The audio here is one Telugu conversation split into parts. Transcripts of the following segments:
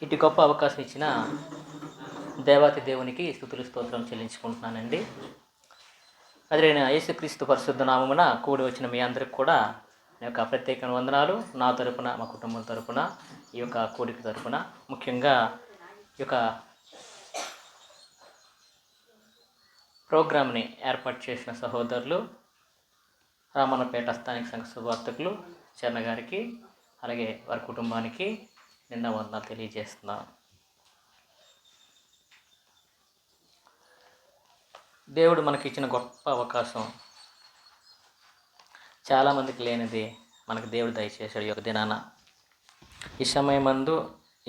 ఇటు గొప్ప అవకాశం ఇచ్చిన దేవాతి దేవునికి స్తుతులు స్తోత్రం చెల్లించుకుంటున్నానండి. అదే యేసుక్రీస్తు పరిశుద్ధ నామమున కూడి వచ్చిన మీ అందరికి కూడా నా యొక్క ప్రత్యేక వందనాలు. నా తరపున, మా కుటుంబం తరపున, ఈ యొక్క కూడిక తరపున, ముఖ్యంగా ఈ యొక్క ప్రోగ్రామ్ని ఏర్పాటు చేసిన సహోదరులు రామన్నపేట స్థానిక సంఘ సువార్థకులు చరణ గారికి, అలాగే వారి కుటుంబానికి నిన్న వందనాలు తెలియజేస్తున్నాను. దేవుడు మనకి ఇచ్చిన గొప్ప అవకాశం, చాలామందికి లేనిది మనకు దేవుడు దయచేశాడు. ఈ యొక్క దినాన, ఈ సమయమందు,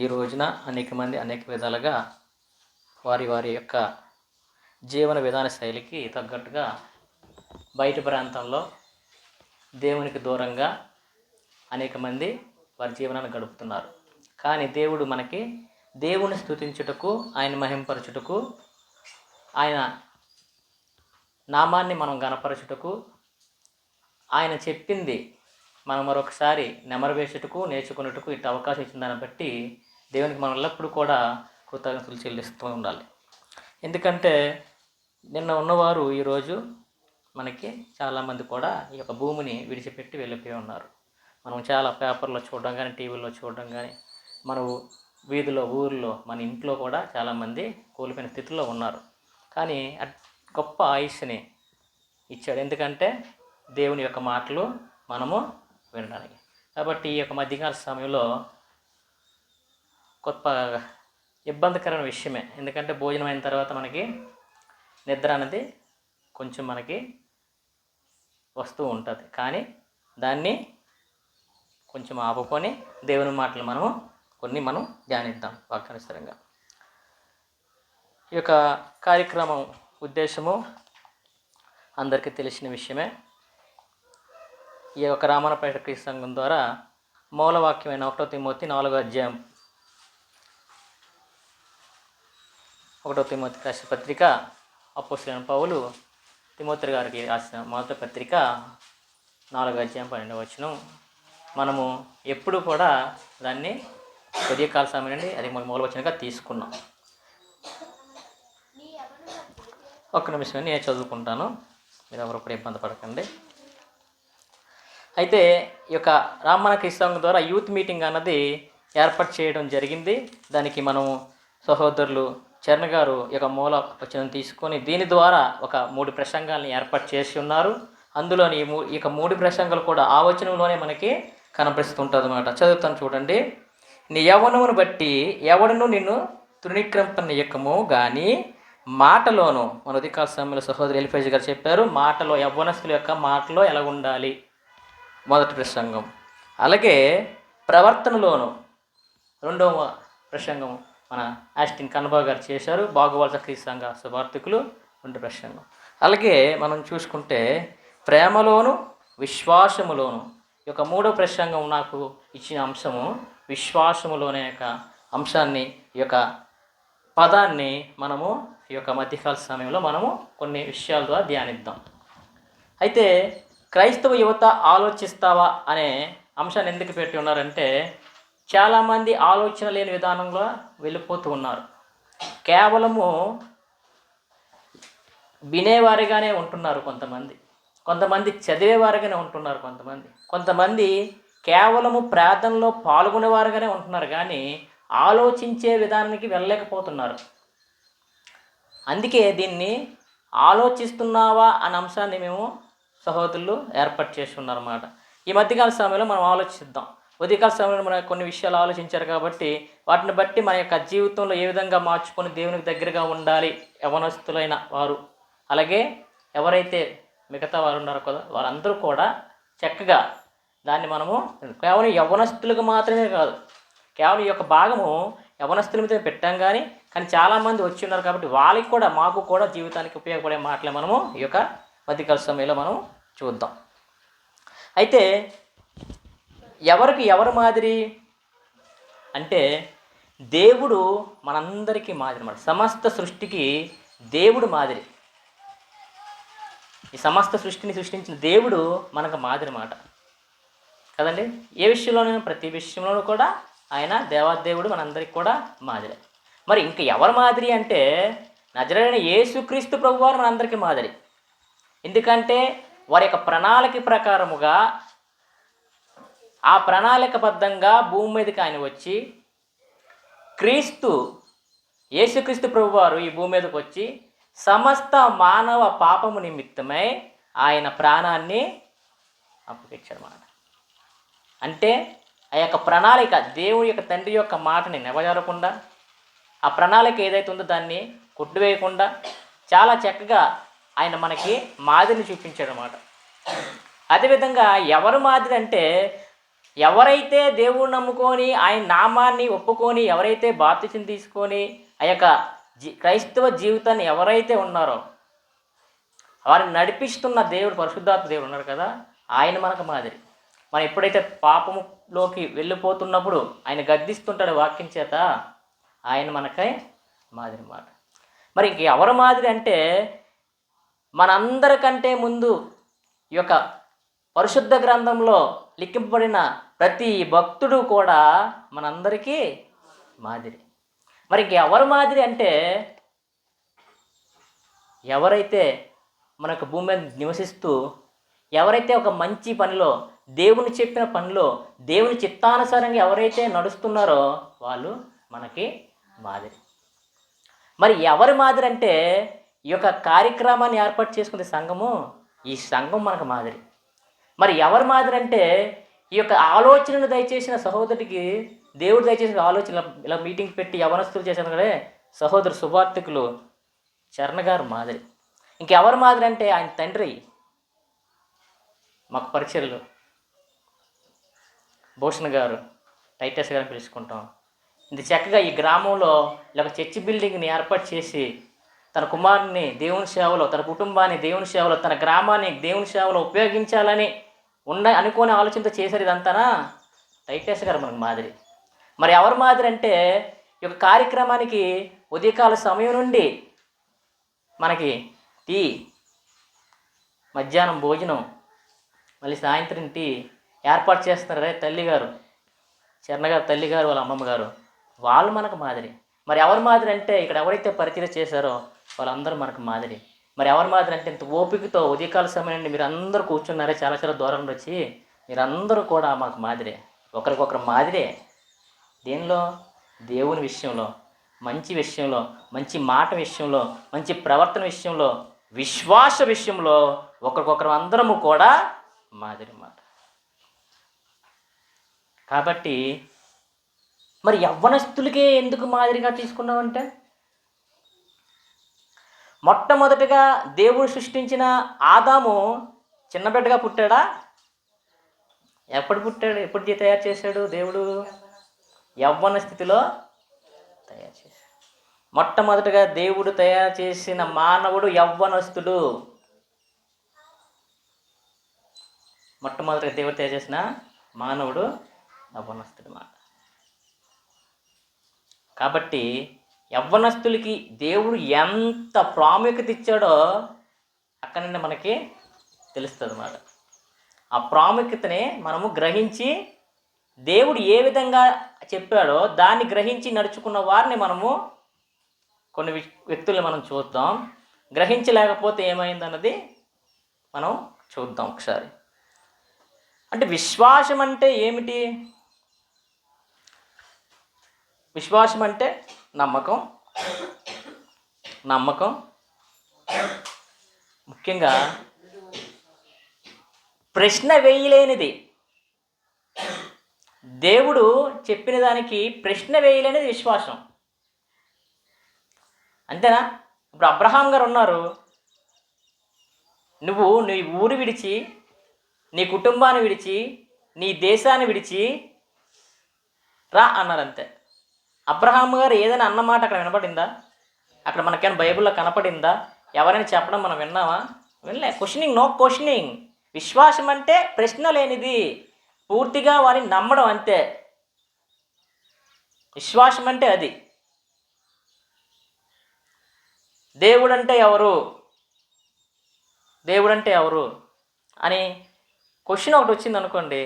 ఈ రోజున అనేక మంది అనేక విధాలుగా వారి వారి యొక్క జీవన విధాన శైలికి తగ్గట్టుగా బయట ప్రాంతంలో దేవునికి దూరంగా అనేక మంది వారి జీవనాన్ని గడుపుతున్నారు. కానీ దేవుడు మనకి దేవుని స్తుతించుటకు, ఆయన మహింపరచుటకు, ఆయన నామాన్ని మనం గణపరచుటకు, ఆయన చెప్పింది మనం మరొకసారి నెమరవేసుటకు, నేర్చుకున్నట్టుకు ఇటు అవకాశం ఇచ్చిన దాన్ని బట్టి దేవునికి మనం ఎల్లప్పుడూ కూడా కృతజ్ఞతలు చెల్లిస్తూ ఉండాలి. ఎందుకంటే నిన్న ఉన్నవారు ఈరోజు మనకి చాలామంది కూడా ఈ యొక్క భూమిని విడిచిపెట్టి వెళ్ళిపోయి ఉన్నారు. మనం చాలా పేపర్లో చూడడం కానీ, టీవీలో చూడడం కానీ, మన వీధిలో, ఊరిలో, మన ఇంట్లో కూడా చాలామంది కోల్పోయిన స్థితిలో ఉన్నారు. కానీ గొప్ప ఆయుష్ని ఇచ్చాడు. ఎందుకంటే దేవుని యొక్క మాటలు మనము వినడానికి. కాబట్టి ఈ యొక్క మధ్యకాల సమయంలో గొప్ప ఇబ్బందికరమైన విషయమే. ఎందుకంటే భోజనం అయిన తర్వాత మనకి నిద్ర అనేది కొంచెం మనకి వస్తూ ఉంటుంది. కానీ దాన్ని కొంచెం ఆపుకొని దేవుని మాటలు మనం ధ్యానిద్దాం వాక్యానుసారంగా. ఈ యొక్క కార్యక్రమం ఉద్దేశము అందరికీ తెలిసిన విషయమే. ఈ యొక్క రామన్నపేట క్రీస్తు సంఘం ద్వారా మూలవాక్యమైన 1 తిమోతి 4వ అధ్యాయం, 1 తిమోతి రాసిన పత్రిక, అపోస్తలుడైన పౌలు తిమోతి గారికి రాసిన మొదటి పత్రిక 4వ అధ్యాయం 12వ వచనం. మనము ఎప్పుడు కూడా దాన్ని ఉదయకాల సమయం నుండి అది మూలవచనంగా తీసుకున్నాం. ఒక్క నిమిషం నేను చదువుకుంటాను, మీరు ఎవరు కూడా ఇబ్బంది పడకండి. అయితే ఈ యొక్క రామన్న క్రీస్తు సంఘం ద్వారా యూత్ మీటింగ్ అన్నది ఏర్పాటు చేయడం జరిగింది. దానికి మనము సహోదరులు చరణ గారు ఈ యొక్క మూల వచనం తీసుకొని దీని ద్వారా ఒక 3 ప్రసంగాలను ఏర్పాటు చేసి ఉన్నారు. అందులోని ఈ యొక్క 3 ప్రసంగాలు కూడా ఆ వచనంలోనే మనకి కనపరుస్తుంటుంది అన్నమాట. చదువుతాను చూడండి. నీ యవ్వనమును బట్టి ఎవడను నిన్ను తృణీకరింపనీయకము కానీ మాటలోను, మన ఉదయకాల సమయంలో సహోదరు ఎలిఫేజ్ గారు చెప్పారు, మాటలో యవ్వనస్తుల యొక్క మాటలో ఎలా ఉండాలి, మొదటి ప్రసంగం. అలాగే ప్రవర్తనలోను రెండవ ప్రసంగం మన ఆస్టిన్ కన్నబాబు గారు చేశారు. బాగువలస క్రీస్తు సంఘ సువార్థికులు 2 ప్రసంగం. అలాగే మనం చూసుకుంటే ప్రేమలోను విశ్వాసములోను, ఈ యొక్క 3వ ప్రసంగం నాకు ఇచ్చిన అంశము విశ్వాసములోనే యొక్క అంశాన్ని, ఈ యొక్క పదాన్ని మనము ఈ యొక్క మధ్యకాల సమయంలో మనము కొన్ని విషయాల ద్వారా ధ్యానిద్దాం. అయితే క్రైస్తవ యువత ఆలోచిస్తావా అనే అంశాన్ని ఎందుకు పెట్టి ఉన్నారంటే, చాలామంది ఆలోచన లేని విధానంలో వెళ్ళిపోతూ ఉన్నారు. కేవలము వినేవారిగానే ఉంటున్నారు కొంతమంది చదివేవారిగానే ఉంటున్నారు, కొంతమంది కేవలము ప్రార్థనలో పాల్గొనేవారుగానే ఉంటున్నారు, కానీ ఆలోచించే విధానానికి వెళ్ళలేకపోతున్నారు. అందుకే దీన్ని ఆలోచిస్తున్నావా అనే అంశాన్ని మేము సహోదరులు ఏర్పాటు చేస్తున్నారన్నమాట. ఈ మధ్యకాల సమయంలో మనం ఆలోచిద్దాం. ఉదయకాల సమయంలో మనం కొన్ని విషయాలు ఆలోచించారు కాబట్టి వాటిని బట్టి మన యొక్క జీవితంలో ఏ విధంగా మార్చుకొని దేవునికి దగ్గరగా ఉండాలి, యవనస్తులైన వారు, అలాగే ఎవరైతే మిగతా వారు ఉన్నారో కదా వారందరూ కూడా చక్కగా దాన్ని మనము కేవలం యవనస్తులకు మాత్రమే కాదు, కేవలం ఈ యొక్క భాగము యవనస్తుల మీద పెట్టాం కానీ చాలామంది వచ్చి ఉన్నారు కాబట్టి వాళ్ళకి కూడా మాకు కూడా జీవితానికి ఉపయోగపడే మాటలే మనము ఈ యొక్క మధ్యకాల సమయంలో మనం చూద్దాం. అయితే ఎవరు మాదిరి అంటే, దేవుడు మనందరికీ మాదిరి అన్నమాట. సమస్త సృష్టికి దేవుడు మాదిరి. ఈ సమస్త సృష్టిని సృష్టించిన దేవుడు మనకు మాదిరి మాట కదండి. ఏ విషయంలోనైనా, ప్రతి విషయంలోనూ కూడా ఆయన దేవాదేవుడు మనందరికి కూడా మాదిరి. మరి ఇంక ఎవరు మాదిరి అంటే నజరేయుడైన యేసుక్రీస్తు ప్రభువారు మనందరికీ మాదిరి. ఎందుకంటే వారి యొక్క ప్రణాళిక ప్రకారముగా ఆ ప్రణాళికబద్ధంగా భూమి మీదకి ఆయన వచ్చి యేసుక్రీస్తు ప్రభువారు ఈ భూమి మీదకి వచ్చి సమస్త మానవ పాపము నిమిత్తమై ఆయన ప్రాణాన్ని అప్పగించాడన్నమాట. అంటే ఆ యొక్క ప్రణాళిక దేవుడి యొక్క తండ్రి యొక్క మాటని నెవజారకుండా ఆ ప్రణాళిక ఏదైతే ఉందో దాన్ని కొట్టివేయకుండా చాలా చక్కగా ఆయన మనకి మాదిరిని చూపించాడు అన్నమాట. అదేవిధంగా ఎవరు మాదిరి అంటే ఎవరైతే దేవుడు నమ్ముకొని ఆయన నామాన్ని ఒప్పుకొని ఎవరైతే బాప్తిసం తీసుకొని ఆ యొక్క క్రైస్తవ జీవితాన్ని ఎవరైతే ఉన్నారో వారిని నడిపిస్తున్న దేవుడు పరిశుద్ధాత్మ దేవుడు ఉన్నారు కదా, ఆయన మనకు మాదిరి. మనం ఎప్పుడైతే పాపంలోకి వెళ్ళిపోతున్నప్పుడు ఆయన గద్దిస్తుంటాడు వాక్యం చేత, ఆయన మనకై మాదిరి మాట. మరి ఇంక ఎవరు మాదిరి అంటే మనందరికంటే ముందు ఈ యొక్క పరిశుద్ధ గ్రంథంలో లిఖింపబడిన ప్రతి భక్తుడు కూడా మనందరికీ మాదిరి. మరి ఇంక ఎవరు మాదిరి అంటే ఎవరైతే మనకు భూమి మీద నివసిస్తూ ఎవరైతే ఒక మంచి పనిలో దేవుని చెప్పిన పనిలో దేవుని చిత్తానుసారంగా ఎవరైతే నడుస్తున్నారో వాళ్ళు మనకి మాదిరి. మరి ఎవరి మాదిరి అంటే ఈ యొక్క కార్యక్రమాన్ని ఏర్పాటు చేసుకునే సంఘము, ఈ సంఘం మనకు మాదిరి. మరి ఎవరి మాదిరి అంటే ఈ యొక్క ఆలోచనను దయచేసిన సహోదరుడికి దేవుడు దయచేసిన ఆలోచన ఇలా మీటింగ్ పెట్టి యవనస్తులు చేశాను కదా సహోదరు సువార్థికులు చరణ్ గారు మాదిరి. ఇంకెవరు మాదిరి అంటే ఆయన తండ్రి మాకు పరిచయలు భూషణ్ గారు, టైటస్ గారిని పిలుచుకుంటాం. ఇది చక్కగా ఈ గ్రామంలో ఇలా చర్చి బిల్డింగ్ని ఏర్పాటు చేసి తన కుమారుని దేవుని సేవలో, తన కుటుంబాన్ని దేవుని సేవలో, తన గ్రామాన్ని దేవుని సేవలో ఉపయోగించాలని అనుకోని ఆలోచనతో చేశారు. ఇదంతానా టైటస్ గారు మనకు మాదిరి. మరి ఎవరు మాదిరి అంటే ఈ యొక్క కార్యక్రమానికి ఉదయకాల సమయం నుండి మనకి టీ, మధ్యాహ్నం భోజనం, మళ్ళీ సాయంత్రం టీ ఏర్పాటు చేస్తున్నారే తల్లిగారు, చరణ్ గారు తల్లిగారు, వాళ్ళ అమ్మమ్మ గారు, వాళ్ళు మనకు మాదిరి. మరి ఎవరు మాదిరి అంటే ఇక్కడ ఎవరైతే పరిచయం చేశారో వాళ్ళందరూ మనకు మాదిరి. మరి ఎవరి మాదిరి అంటే ఇంత ఓపికతో ఉదయకాల సమయం నుండి మీరు అందరూ కూర్చున్నారే చాలా చాలా దూరం వచ్చి మీరందరూ కూడా మాకు మాదిరే, ఒకరికొకరు మాదిరే. దేనిలో? దేవుని విషయంలో, మంచి విషయంలో, మంచి మాట విషయంలో, మంచి ప్రవర్తన విషయంలో, విశ్వాస విషయంలో ఒకరికొకరు అందరము కూడా మాదిరి మాట. కాబట్టి మరి యవ్వనస్తులకే ఎందుకు మాదిరిగా తీసుకున్నామంటే మొట్టమొదటిగా దేవుడు సృష్టించిన ఆదాము చిన్న బిడ్డగా పుట్టాడా? ఎప్పుడు పుట్టాడు? ఎప్పుడు తయారు చేశాడు దేవుడు? యవ్వన స్థితిలో తయారు చేశాడు. మొట్టమొదటిగా దేవుడు తయారు చేసిన మానవుడు యవ్వనస్తుడు. మొట్టమొదటిగా దేవుడు తయారు చేసిన మానవుడు యవ్వనస్తుడు మాట. కాబట్టి యవ్వనస్తులకి దేవుడు ఎంత ప్రాముఖ్యత ఇచ్చాడో అక్కడి నుండి మనకి తెలుస్తుంది అన్నమాట. ఆ ప్రాముఖ్యతని మనము గ్రహించి దేవుడు ఏ విధంగా చెప్పాడో దాన్ని గ్రహించి నడుచుకున్న వారిని మనము కొన్ని వ్యక్తుల్ని మనం చూద్దాం. గ్రహించలేకపోతే ఏమైందన్నది మనం చూద్దాం ఒకసారి. అంటే విశ్వాసం అంటే ఏమిటి? విశ్వాసం అంటే నమ్మకం. ముఖ్యంగా ప్రశ్న వేయలేనిది. దేవుడు చెప్పిన దానికి ప్రశ్న వేయలేనిది విశ్వాసం. అంతేనా? ఇప్పుడు అబ్రహాం గారు ఉన్నారు, నువ్వు నీ ఊరు విడిచి, నీ కుటుంబాన్ని విడిచి, నీ దేశాన్ని విడిచి రా అన్నారు అంతే. అబ్రహాం గారు ఏదైనా అన్నమాట అక్కడ వినపడిందా? అక్కడ మనకేమైనా బైబిల్లో కనపడిందా? ఎవరైనా చెప్పడం మనం విన్నామా? వినలే. Questioning, no questioning. విశ్వాసం అంటే ప్రశ్న లేనిది, పూర్తిగా వారిని నమ్మడం అంతే. విశ్వాసం అంటే అది. దేవుడంటే ఎవరు, దేవుడంటే ఎవరు అని క్వశ్చన్ ఒకటి వచ్చింది అనుకోండి,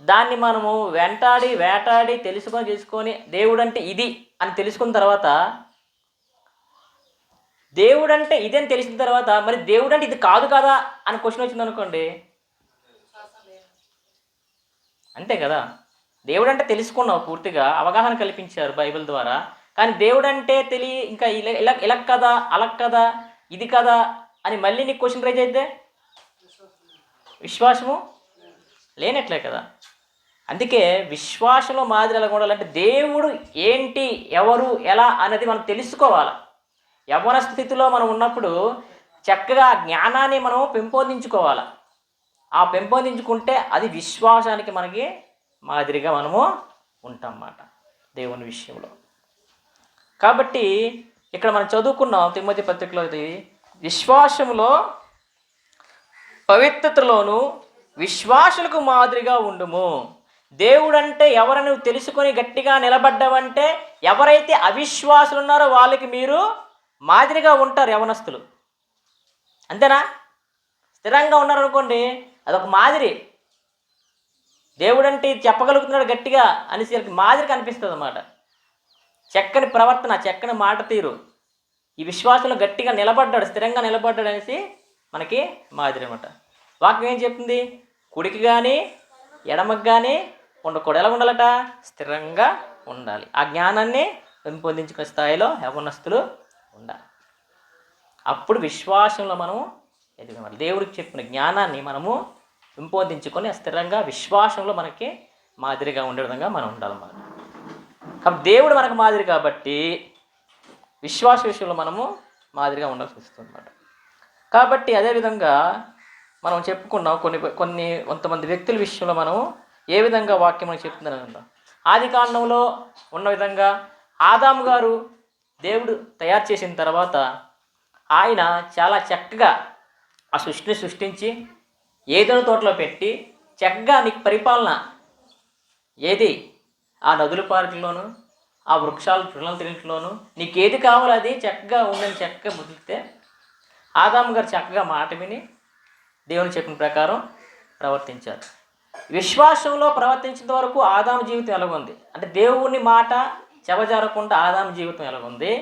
దాన్ని మనము వెంటాడి వేటాడి తెలుసుకొని దేవుడు అంటే ఇది అని తెలుసుకున్న తర్వాత, దేవుడు అంటే ఇది అని తెలిసిన తర్వాత మరి దేవుడు అంటే ఇది కాదు కదా అని క్వశ్చన్ వచ్చింది అనుకోండి, అంతే కదా. దేవుడు అంటే తెలుసుకున్నావు, పూర్తిగా అవగాహన కల్పించారు బైబిల్ ద్వారా. కానీ దేవుడు అంటే ఇంకా ఇలా కదా అలా కదా ఇది కదా అని మళ్ళీ నీకు క్వశ్చన్ రైజ్ అయితే విశ్వాసము లేనట్లే కదా. అందుకే విశ్వాసంలో మాదిరి ఎలా ఉండాలంటే దేవుడు ఏంటి, ఎవరు, ఎలా అనేది మనం తెలుసుకోవాలి. యవ్వన స్థితిలో మనం ఉన్నప్పుడు చక్కగా జ్ఞానాన్ని మనం పెంపొందించుకోవాలి. ఆ పెంపొందించుకుంటే అది విశ్వాసానికి మనకి మాదిరిగా మనము ఉంటాం అన్నమాట దేవుని విషయంలో. కాబట్టి ఇక్కడ మనం చదువుకున్నాం తిమోతి పత్రికలో, విశ్వాసంలో పవిత్రతలోను విశ్వాసులకు మాదిరిగా ఉండుము. దేవుడు అంటే ఎవరని తెలుసుకొని గట్టిగా నిలబడ్డావంటే, ఎవరైతే అవిశ్వాసులు ఉన్నారో వాళ్ళకి మీరు మాదిరిగా ఉంటారు యవనస్తులు. అంతేనా? స్థిరంగా ఉన్నారనుకోండి, అదొక మాదిరి. దేవుడు అంటే చెప్పగలుగుతున్నాడు గట్టిగా అనేసి వాళ్ళకి మాదిరి కనిపిస్తుంది అన్నమాట. చక్కని ప్రవర్తన, చక్కని మాట తీరు, ఈ విశ్వాసంలో గట్టిగా నిలబడ్డాడు, స్థిరంగా నిలబడ్డాడు అనేసి మనకి మాదిరి అన్నమాట. వాక్యం ఏం చెప్తుంది? కుడికి కానీ ఎడమకు కానీ ఉండకూడదు. ఎలా ఉండాలట? స్థిరంగా ఉండాలి. ఆ జ్ఞానాన్ని పెంపొందించుకునే స్థాయిలో యవ్వనస్తులు ఉండాలి. అప్పుడు విశ్వాసంలో మనము ఎదగాలి. దేవుడికి చెప్పిన జ్ఞానాన్ని మనము పెంపొందించుకొని స్థిరంగా విశ్వాసంలో మనకి మాదిరిగా ఉండే విధంగా మనం ఉండాలన్నమాట. కాబట్టి దేవుడు మనకు మాదిరి కాబట్టి విశ్వాస విషయంలో మనము మాదిరిగా ఉండాల్సి వస్తుంది అన్నమాట. కాబట్టి అదేవిధంగా మనం చెప్పుకున్నాం కొంతమంది వ్యక్తుల విషయంలో మనం ఏ విధంగా వాక్యం మనకి చెప్తుందని. ఆది కాండంలో ఉన్న విధంగా ఆదాము గారు దేవుడు తయారు చేసిన తర్వాత ఆయన చాలా చక్కగా ఆ సృష్టిని సృష్టించి ఏదైనా తోటలో పెట్టి చక్కగా నీకు పరిపాలన ఏది, ఆ నదుల పార్కుల్లోనూ ఆ వృక్షాలు తినట్లోనూ నీకు ఏది కావాలో అది చక్కగా ఉందని చక్కగా ముదిలితే ఆదాము గారు చక్కగా మాట విని దేవుని చెప్పిన ప్రకారం ప్రవర్తించారు. విశ్వాసంలో ప్రవర్తించిన వరకు ఆదాము జీవితం ఎలాగుంది అంటే, దేవుని మాట చెవజారకుండా ఆదాము జీవితం ఎలాగుంది,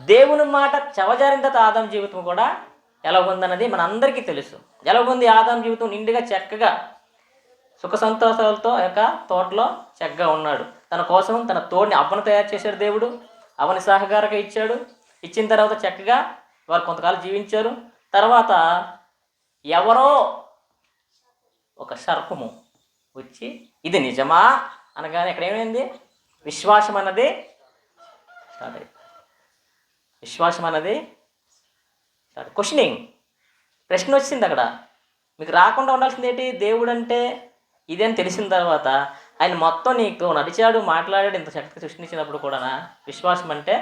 దేవుని మాట చెవజారిన తర్వాత ఆదాము జీవితం కూడా ఎలాగుందన్నది మన అందరికీ తెలుసు. ఎలాగుంది ఆదాము జీవితం? నిండుగా చక్కగా సుఖ సంతోషాలతో యొక్క తోటలో చక్కగా ఉన్నాడు. తన కోసం తన తోడిని అవ్వను తయారు చేశాడు దేవుడు, అవని సహకారంగా ఇచ్చాడు. ఇచ్చిన తర్వాత చక్కగా వారు కొంతకాలం జీవించారు. తర్వాత ఎవరో ఒక సర్పము వచ్చి ఇది నిజమా అనగానే ఇక్కడ ఏమైంది? విశ్వాసం అన్నది స్టార్ట్ అయింది. విశ్వాసం అన్నది స్టార్ట్, క్వశ్చనింగ్, ప్రశ్న వచ్చింది అక్కడ. మీకు రాకుండా ఉండాల్సింది ఏంటి? దేవుడు అంటే ఇది అని తెలిసిన తర్వాత ఆయన మొత్తం నీకు నడిచాడు, మాట్లాడాడు, ఇంత శక్తి సృష్టించినప్పుడు కూడా విశ్వాసం అంటే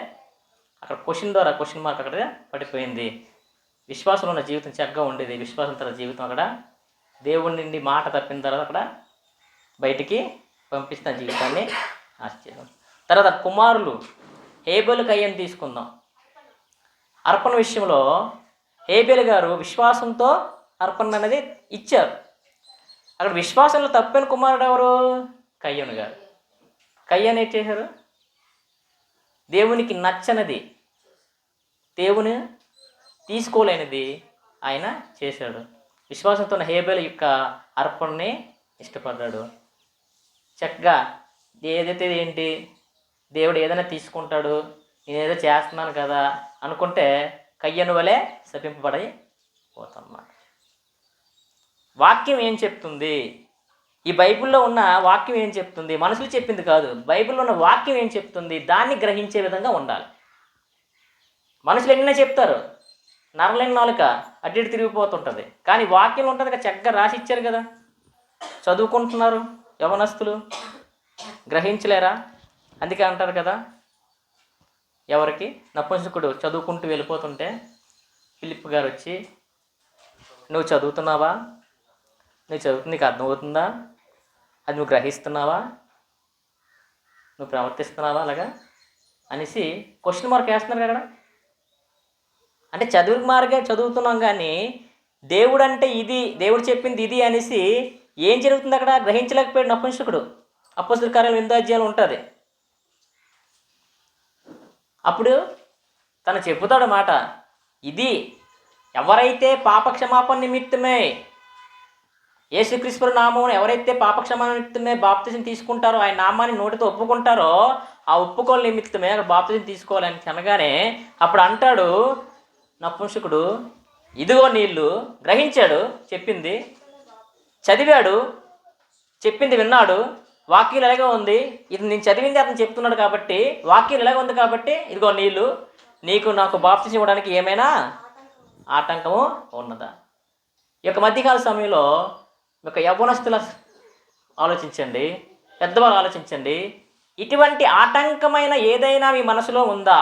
అక్కడ క్వశ్చన్ మార్క్ అక్కడ పడిపోయింది. విశ్వాసంలో ఉన్న జీవితం చక్కగా ఉండేది. విశ్వాసం తర్వాత జీవితం అక్కడ దేవుడి నుండి మాట తప్పిన తర్వాత అక్కడ బయటికి పంపిస్తున్న జీవితాన్ని ఆశ్చర్యం. తర్వాత కుమారులు హేబెలు కయ్యను తీసుకుందాం. అర్పణ విషయంలో హేబెలు గారు విశ్వాసంతో అర్పణ అనేది ఇచ్చారు. అక్కడ విశ్వాసంలో తప్పిన కుమారుడు ఎవరు? కయ్యను గారు. కయ్యను ఏం చేశారు? దేవునికి నచ్చనిది, దేవుని తీసుకోలేనిది ఆయన చేశాడు. విశ్వాసంతో హేబెలు యొక్క అర్పణని ఇష్టపడ్డాడు. చక్కగా ఏదైతే ఏంటి, దేవుడు ఏదైనా తీసుకుంటాడు, నేనేదో చేస్తున్నాను కదా అనుకుంటే కయ్యను వలె శపింపబడి పోతామన్నమాట. వాక్యం ఏం చెప్తుంది? ఈ బైబిల్లో ఉన్న వాక్యం ఏం చెప్తుంది? మనుషులు చెప్పింది కాదు, బైబిల్లో ఉన్న వాక్యం ఏం చెప్తుంది? దాన్ని గ్రహించే విధంగా ఉండాలి. మనుషులు ఎన్నైనా చెప్తారు, నరలేని నాలుక అటు ఇటు తిరిగిపోతుంటుంది. కానీ వాక్యం ఉంటుంది కదా, చక్కగా రాసి ఇచ్చారు కదా, చదువుకుంటున్నారు యవనస్తులు, గ్రహించలేరా? అందుకే అంటారు కదా, ఎవరికి నపుంసకుడు చదువుకుంటూ వెళ్ళిపోతుంటే ఫిలిప్ గారు వచ్చి, నువ్వు చదువుతున్నావా? నువ్వు చదువుతుంది నీకు అర్థమవుతుందా? అది నువ్వు గ్రహిస్తున్నావా? నువ్వు ప్రవర్తిస్తున్నావా అలాగా అనేసి క్వశ్చన్ మార్క్ వేస్తున్నారు కదా. అంటే చదువు మార్గే చదువుతున్నాం కానీ దేవుడు అంటే ఇది, దేవుడు చెప్పింది ఇది అనేసి ఏం జరుగుతుంది అక్కడ గ్రహించలేకపోయాడు నపుంసకుడు. అపొస్తలుల కార్యాలు 8వ అధ్యాయంలో ఉంటుంది. అప్పుడు తను చెబుతాడు మాట, ఇది ఎవరైతే పాపక్షమాపణ నిమిత్తమే యేసుక్రీస్తు నామమున ఎవరైతే పాపక్షమాపణ నిమిత్తమే బాప్తిజం తీసుకుంటారో, ఆయన నామాన్ని నోటితో ఒప్పుకుంటారో ఆ ఒప్పుకోల నిమిత్తమే అక్కడ బాప్తిజం తీసుకోవాలని అనగానే అప్పుడు అంటాడు నపుంసకుడు, ఇదిగో నీళ్ళు. గ్రహించాడు, చెప్పింది చదివాడు, చెప్పింది విన్నాడు, వాక్యం ఎలాగే ఉంది, ఇది నేను చదివింది అతను చెప్తున్నాడు కాబట్టి వాక్యం ఎలాగ ఉంది కాబట్టి ఇదిగో నీళ్ళు, నీకు నాకు బాప్తిజం ఇవ్వడానికి ఏమైనా ఆటంకము ఉన్నదా? ఈ యొక్క మధ్యకాల సమయంలో ఒక యవ్వనస్తుల ఆలోచించండి, పెద్దవాళ్ళు ఆలోచించండి, ఇటువంటి ఆటంకమైన ఏదైనా మీ మనసులో ఉందా?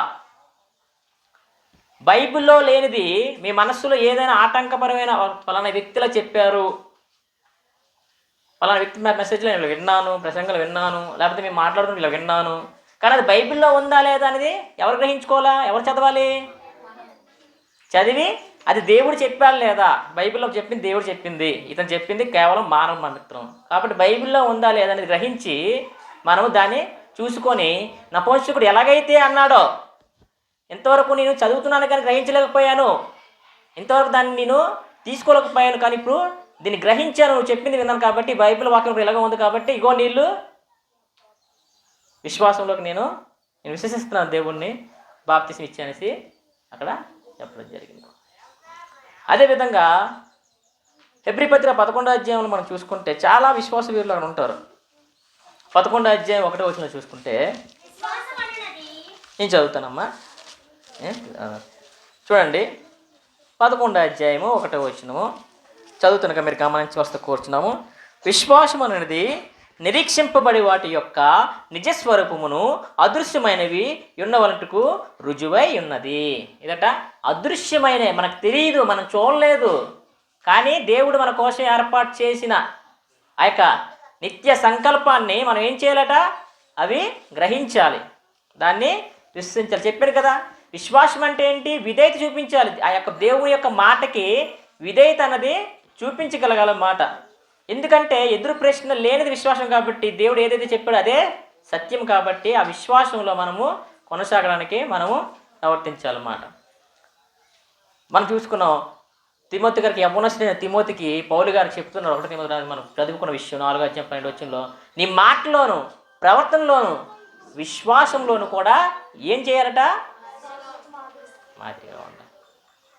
బైబిల్లో లేనిది మీ మనస్సులో ఏదైనా ఆటంకపరమైన ఫలానా వ్యక్తిలా చెప్పారు, ఫలానా వ్యక్తి మెసేజ్లో నేను విన్నాను, ప్రసంగాలు విన్నాను, లేకపోతే మేము మాట్లాడుకుని ఇలా విన్నాను, కానీ అది బైబిల్లో ఉందా లేదా అనేది ఎవరు గ్రహించుకోవాలా? ఎవరు చదవాలి? చదివి అది దేవుడు చెప్పాడు లేదా? బైబిల్లో చెప్పింది దేవుడు చెప్పింది, ఇతను చెప్పింది కేవలం మానవ మాత్రం. కాబట్టి బైబిల్లో ఉందా లేదా అనేది గ్రహించి మనము దాన్ని చూసుకొని, నపుంసకుడు ఎలాగైతే అన్నాడో, ఇంతవరకు నేను చదువుతున్నాను కానీ గ్రహించలేకపోయాను, ఇంతవరకు దాన్ని నేను తీసుకోలేకపోయాను, కానీ ఇప్పుడు దీన్ని గ్రహించాను, నువ్వు చెప్పింది విన్నాను కాబట్టి బైబిల్ వాక్యం ఎలాగో ఉంది కాబట్టి ఇగో నీళ్ళు, విశ్వాసంలోకి నేను విశ్వసిస్తున్నాను దేవుణ్ణి, బాప్తిసం ఇచ్చానేసి అక్కడ చెప్పడం జరిగింది. అదేవిధంగా హెబ్రీ పత్రిక 11వ అధ్యాయంలో మనం చూసుకుంటే చాలా విశ్వాస వీరులు అక్కడ ఉంటారు. 11వ అధ్యాయం 1వ వచనం చూసుకుంటే, నేను చదువుతానమ్మా, చూడండి. 11వ అధ్యాయము 1వ వచనము చదువుతున్నగా మీరు గమనించి వస్తే కూర్చున్నాము. విశ్వాసం అనేది నిరీక్షింపబడి వాటి యొక్క నిజస్వరూపమును అదృశ్యమైనవి ఉన్నవంటుకు రుజువై ఉన్నది. ఇదట అదృశ్యమైన, మనకు తెలియదు, మనం చూడలేదు, కానీ దేవుడు మన కోసం ఏర్పాటు చేసిన ఆ యొక్క నిత్య సంకల్పాన్ని మనం ఏం చేయాలట? అవి గ్రహించాలి, దాన్ని విశ్వసించాలి. చెప్పారు కదా, విశ్వాసం అంటే ఏంటి? విధేయత చూపించాలి. ఆ యొక్క దేవుని యొక్క మాటకి విధేయత అన్నది చూపించగలగాలన్నమాట. ఎందుకంటే ఎదురు ప్రశ్న లేనిది విశ్వాసం కాబట్టి, దేవుడు ఏదైతే చెప్పాడో అదే సత్యం కాబట్టి ఆ విశ్వాసంలో మనము కొనసాగడానికి మనము ప్రవర్తించాలన్నమాట. మనం చూసుకున్నాం, తిమోతి గారికి, యవ్వనస్తుడైన తిమోతికి పౌలు గారు చెప్తున్నారు, 1 తిమోతి మనం చదువుకున్న విషయం 4వ అధ్యాయం 12వ వచనంలో, నీ మాటలోను ప్రవర్తనలోను విశ్వాసంలోను కూడా ఏం చేయాలట? మాదిరిగా ఉండాలి.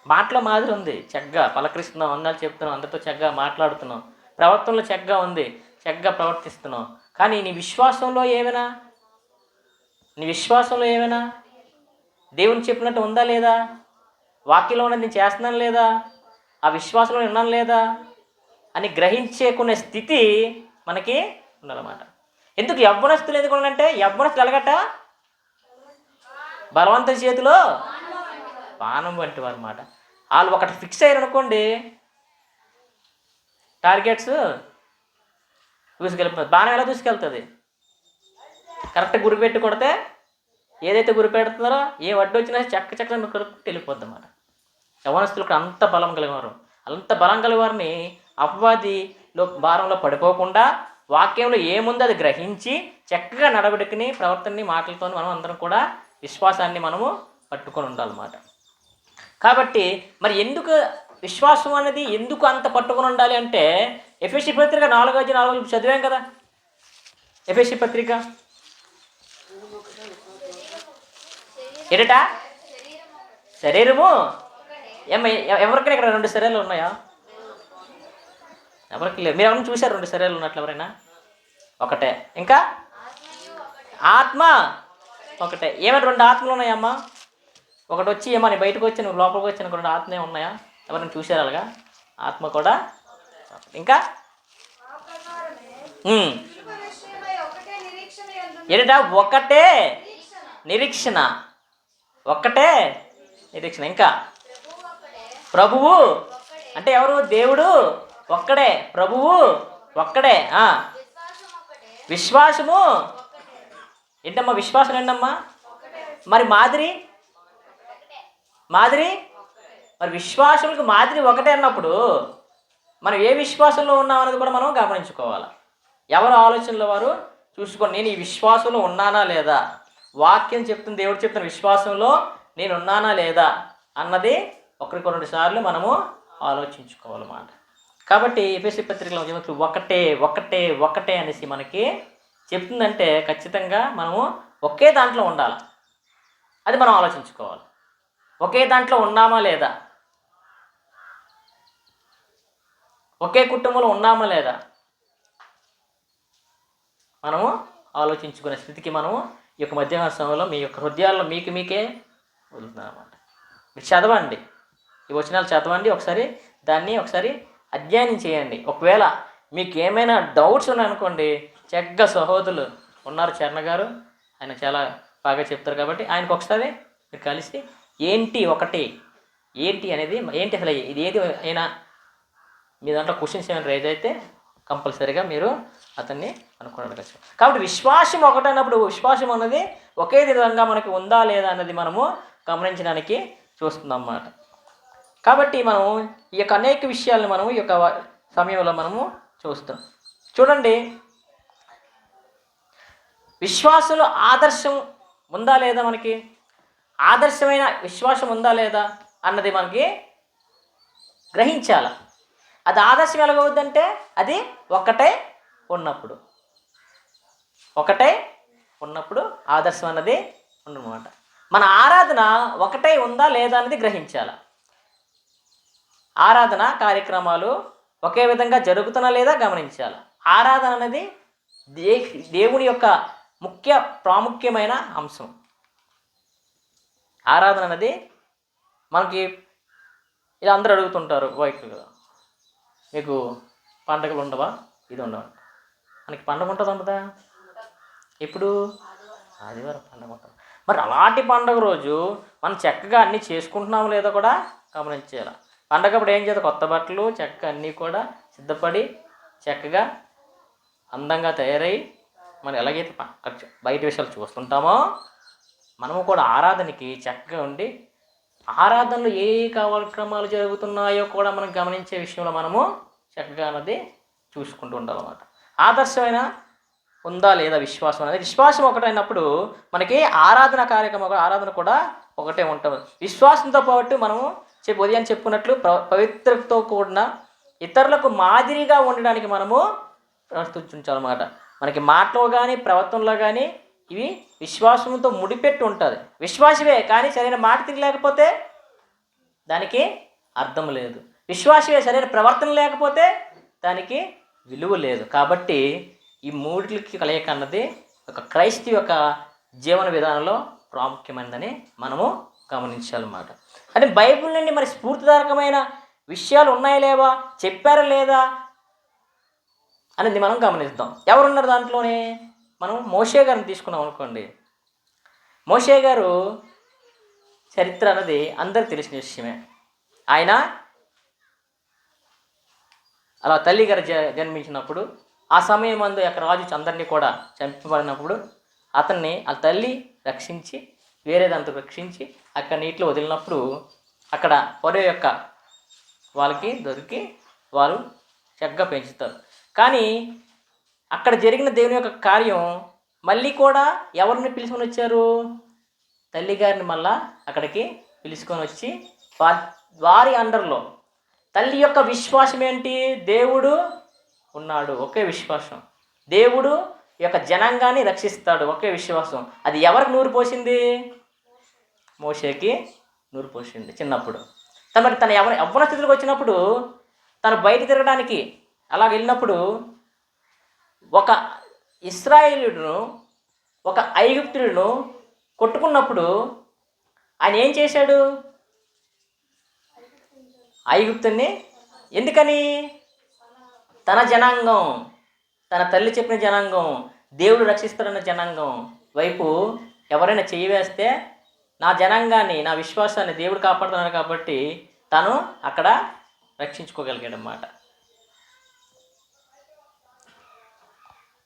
మాటలో మాదిరి ఉంది, చక్కగా పలకరిస్తున్నాం, అందాలు చెప్తున్నాం, అందరితో చక్కగా మాట్లాడుతున్నాం, ప్రవర్తనలో చక్కగా ఉంది, చక్కగా ప్రవర్తిస్తున్నాం, కానీ నీ విశ్వాసంలో ఏమైనా దేవుని చెప్పినట్టు ఉందా లేదా? వాక్యంలో ఉన్నది నేను చేస్తున్నాను లేదా? ఆ విశ్వాసంలో ఉన్నాను లేదా అని గ్రహించేకునే స్థితి మనకి ఉండాలన్నమాట. ఎందుకు యవ్వనస్తులు ఎందుకు ఉండాలంటే, యవ్వనస్తులు ఎలాగట? బలవంతుల చేతిలో బాణం వంటి వారు అన్నమాట. వాళ్ళు ఒకటి ఫిక్స్ అయ్యారు అనుకోండి, టార్గెట్స్ దూసుకెళ్ళిపోతుంది. బాణం ఎలా దూసుకెళ్తుంది? కరెక్ట్ గురిపెట్టి కొడితే ఏదైతే గురిపెడుతున్నారో ఏ వడ్డు వచ్చినా చక్క కలుపుకుంటూ వెళ్ళిపోద్ది అన్నమాట. యవ్వనస్తులకు అంత బలం కలిగేవారు, అంత బలం కలిగేవారిని అపవాదిలో భారంలో పడిపోకుండా వాక్యంలో ఏముందో అది గ్రహించి చక్కగా నడవడికని, ప్రవర్తనని, మాటలతో మనం అందరం కూడా విశ్వాసాన్ని మనము పట్టుకొని ఉండాలన్నమాట. కాబట్టి మరి ఎందుకు విశ్వాసం అనేది ఎందుకు అంత పట్టుకొని ఉండాలి అంటే, ఎఫెసీ పత్రిక 4వ అధ్యాయం 4వ చదివాం కదా. ఎఫెసీ పత్రిక ఎడట శరీరము ఎవరికైనా ఇక్కడ 2 శరీరాలు ఉన్నాయా? ఎవరికి లేదు. మీరు ఎవరైనా చూశారు 2 శరీరాలు ఉన్నట్లు ఎవరైనా? ఒకటే. ఇంకా ఆత్మ ఒకటే. ఏమైనా 2 ఆత్మలు ఉన్నాయమ్మా? ఒకటి వచ్చి ఏమని బయటకు వచ్చి నువ్వు లోపలికి వచ్చి 2 ఆత్మే ఉన్నాయా? ఎవరైనా చూశారు అలాగా? ఆత్మ కూడా. ఇంకా ఎడట ఒకటే నిరీక్షణ, ఒక్కటే నిరీక్షణ. ఇంకా ప్రభువు అంటే ఎవరు? దేవుడు ఒక్కడే, ప్రభువు ఒక్కడే, విశ్వాసము ఏంటమ్మా? విశ్వాసం ఏంటమ్మా? మరి మాదిరి మరి విశ్వాసులకు మాదిరి ఒకటే అన్నప్పుడు మనం ఏ విశ్వాసంలో ఉన్నాం అనేది కూడా మనం గమనించుకోవాలి. ఎవరు ఆలోచనలో వారు చూసుకొని, నేను ఈ విశ్వాసంలో ఉన్నానా లేదా, వాక్యం చెప్తుంది, దేవుడు చెప్తున్న విశ్వాసంలో నేను ఉన్నానా లేదా అన్నది ఒకరికి 2 సార్లు మనము ఆలోచించుకోవాలన్నమాట. కాబట్టి ఎఫెసీ పత్రికలో చెప్తున్నప్పుడు ఒకటే ఒకటే ఒకటే అనేసి మనకి చెప్తుందంటే ఖచ్చితంగా మనము ఒకే దాంట్లో ఉండాలి. అది మనం ఆలోచించుకోవాలి. ఒకే దాంట్లో ఉన్నామా లేదా, ఒకే కుటుంబంలో ఉన్నామా లేదా మనము ఆలోచించుకునే స్థితికి మనము ఈ యొక్క మధ్యాహ్న సమయంలో మీ యొక్క హృదయాల్లో మీకే వదులుతున్నాం అన్నమాట. మీరు చదవండి, ఈ వచనాలు చదవండి, ఒకసారి అధ్యయనం చేయండి. ఒకవేళ మీకు ఏమైనా డౌట్స్ ఉన్నాయనుకోండి, చక్కగా సహోదరులు ఉన్నారు, చరణ గారు, ఆయన చాలా బాగా చెప్తారు. కాబట్టి ఆయనకు ఒకసారి మీరు కలిసి ఏంటి అనేది ఏంటి అసలు ఇది ఏది అయినా మీ దాంట్లో క్వశ్చన్స్ ఏమైనా రైజ్ అయితే కంపల్సరీగా మీరు అతన్ని అనుకుని అడగచ్చు. కాబట్టి విశ్వాసం ఒకటైనప్పుడు విశ్వాసం అన్నది ఒకే విధంగా మనకి ఉందా లేదా అన్నది మనము గమనించడానికి చూస్తున్నాం అన్నమాట. కాబట్టి మనం ఈ యొక్క అనేక విషయాలను మనము ఈ యొక్క సమయంలో మనము చూస్తాం. చూడండి, విశ్వాసంలో ఆదర్శం ఉందా లేదా, మనకి ఆదర్శమైన విశ్వాసం ఉందా లేదా అన్నది మనకి గ్రహించాలి. అది ఆదర్శం ఎలాగవుద్దంటే అది ఒకటే ఉన్నప్పుడు ఆదర్శం అన్నది ఉండనమాట. మన ఆరాధన ఒకటే ఉందా లేదా అన్నది గ్రహించాలి. ఆరాధన కార్యక్రమాలు ఒకే విధంగా జరుగుతున్నా లేదా గమనించాలి. ఆరాధన అనేది దేవుని యొక్క ప్రాముఖ్యమైన అంశం. ఆరాధన అనేది మనకి ఇలా అందరూ అడుగుతుంటారు, వైకులుగా మీకు పండగలు ఉండవా, ఇది ఉండవా? మనకి పండగ ఉండదా? ఇప్పుడు ఆదివారం పండగ ఉంటుంది. మరి అలాంటి పండగ రోజు మనం చక్కగా అన్నీ చేసుకుంటున్నాము లేదా కూడా గమనించాలి. పండగప్పుడు ఏం చేద్దాం, కొత్త బట్టలు చక్కగా అన్నీ కూడా సిద్ధపడి చక్కగా అందంగా తయారై మనం ఎలాగైతే బయట విషయాలు చూస్తుంటామో మనము కూడా ఆరాధనకి చక్కగా ఉండి, ఆరాధనలో ఏ కార్యక్రమాలు జరుగుతున్నాయో కూడా మనం గమనించే విషయంలో మనము చక్కగా అన్నది చూసుకుంటూ ఉండాలన్నమాట. ఆదర్శమైన ఉందా లేదా విశ్వాసం అనేది, విశ్వాసం ఒకటైనప్పుడు మనకి ఆరాధన కూడా ఒకటే ఉంటుంది. విశ్వాసంతో పాటు మనము ఉదయం చెప్పుకున్నట్లు పవిత్రతతో కూడిన ఇతరులకు మాదిరిగా ఉండడానికి మనము ప్రవర్తించాలన్నమాట. మనకి మాటలో కానీ ప్రవర్తనలో కానీ ఇవి విశ్వాసంతో ముడిపెట్టి ఉంటుంది. విశ్వాసమే కానీ సరైన మాట తిరగలేకపోతే దానికి అర్థం లేదు. విశ్వాసమే సరైన ప్రవర్తన లేకపోతే దానికి విలువ లేదు. కాబట్టి ఈ మూడికి కలయిక అన్నది ఒక క్రైస్తవ యొక్క జీవన విధానంలో ప్రాముఖ్యమైనదని మనము గమనించాలన్నమాట. అంటే బైబిల్ నుండి మరి స్ఫూర్తిదాయకమైన విషయాలు ఉన్నాయా లేవా, చెప్పారా లేదా అనేది మనం గమనిద్దాం. ఎవరున్నారు దాంట్లోనే? మనం మోషే గారిని తీసుకున్నాం అనుకోండి. మోషే గారు చరిత్ర అన్నది అందరికి తెలిసిన విషయమే. ఆయన అలా తల్లి గారు జన్మించినప్పుడు ఆ సమయం అందు యొక్క రాజు అందరినీ కూడా చంపబడినప్పుడు అతన్ని ఆ తల్లి రక్షించి వేరే దాంతో రక్షించి అక్కడ నీటిలో వదిలినప్పుడు అక్కడ పొర యొక్క వాళ్ళకి దొరికి వారు చక్కగా పెంచుతారు. కానీ అక్కడ జరిగిన దేవుని యొక్క కార్యం మళ్ళీ కూడా ఎవరిని పిలుచుకొని వచ్చారు? తల్లిగారిని మళ్ళా అక్కడికి పిలుచుకొని వచ్చి వారి అండర్లో తల్లి యొక్క విశ్వాసం ఏంటి? దేవుడు ఉన్నాడు, ఒకే విశ్వాసం. దేవుడు యొక్క జనాంగాన్ని రక్షిస్తాడు, ఒకే విశ్వాసం. అది ఎవరికి నూరు పోసింది? మోషేకి నూరు పోసింది చిన్నప్పుడు. మరి తన యవ్వన స్థితిలోకి వచ్చినప్పుడు తను బయట తిరగడానికి అలా వెళ్ళినప్పుడు ఒక ఇశ్రాయేలీయుడును ఒక ఐగుప్తుడును కొట్టుకున్నప్పుడు ఆయన ఏం చేశాడు? ఐగుప్తుని ఎందుకని? తన జనాంగం, తన తల్లి చెప్పిన జనాంగం, దేవుడు రక్షిస్తాడన్న జనాంగం వైపు ఎవరైనా చెయ్యి వేస్తే నా జనాంగాన్ని, నా విశ్వాసాన్ని దేవుడు కాపాడుతున్నాడు కాబట్టి తను అక్కడ రక్షించుకోగలిగాడు అన్నమాట.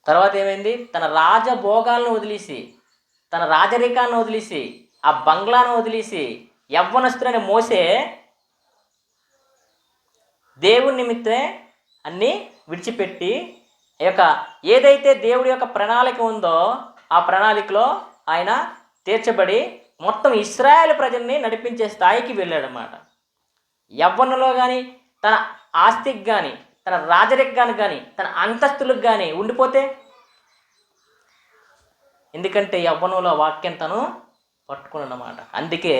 తర్వాత ఏమైంది? తన రాజభోగాలను వదిలేసి, తన రాజరికాన్ని వదిలేసి, ఆ బంగ్లాను వదిలేసి యవ్వనస్తుడైన మోసే దేవుని నిమిత్తమే అన్నీ విడిచిపెట్టి ఈ యొక్క ఏదైతే దేవుడి యొక్క ప్రణాళిక ఉందో ఆ ప్రణాళికలో ఆయన తీర్చబడి మొత్తం ఇశ్రాయేలు ప్రజల్ని నడిపించే స్థాయికి వెళ్ళాడన్నమాట. యవ్వనంలో కానీ తన ఆస్తికి కానీ తన రాజరికానికి కానీ తన అంతస్తులకు కానీ ఉండిపోతే, ఎందుకంటే యవ్వనంలో వాక్యం తను పట్టుకున్నమాట. అందుకే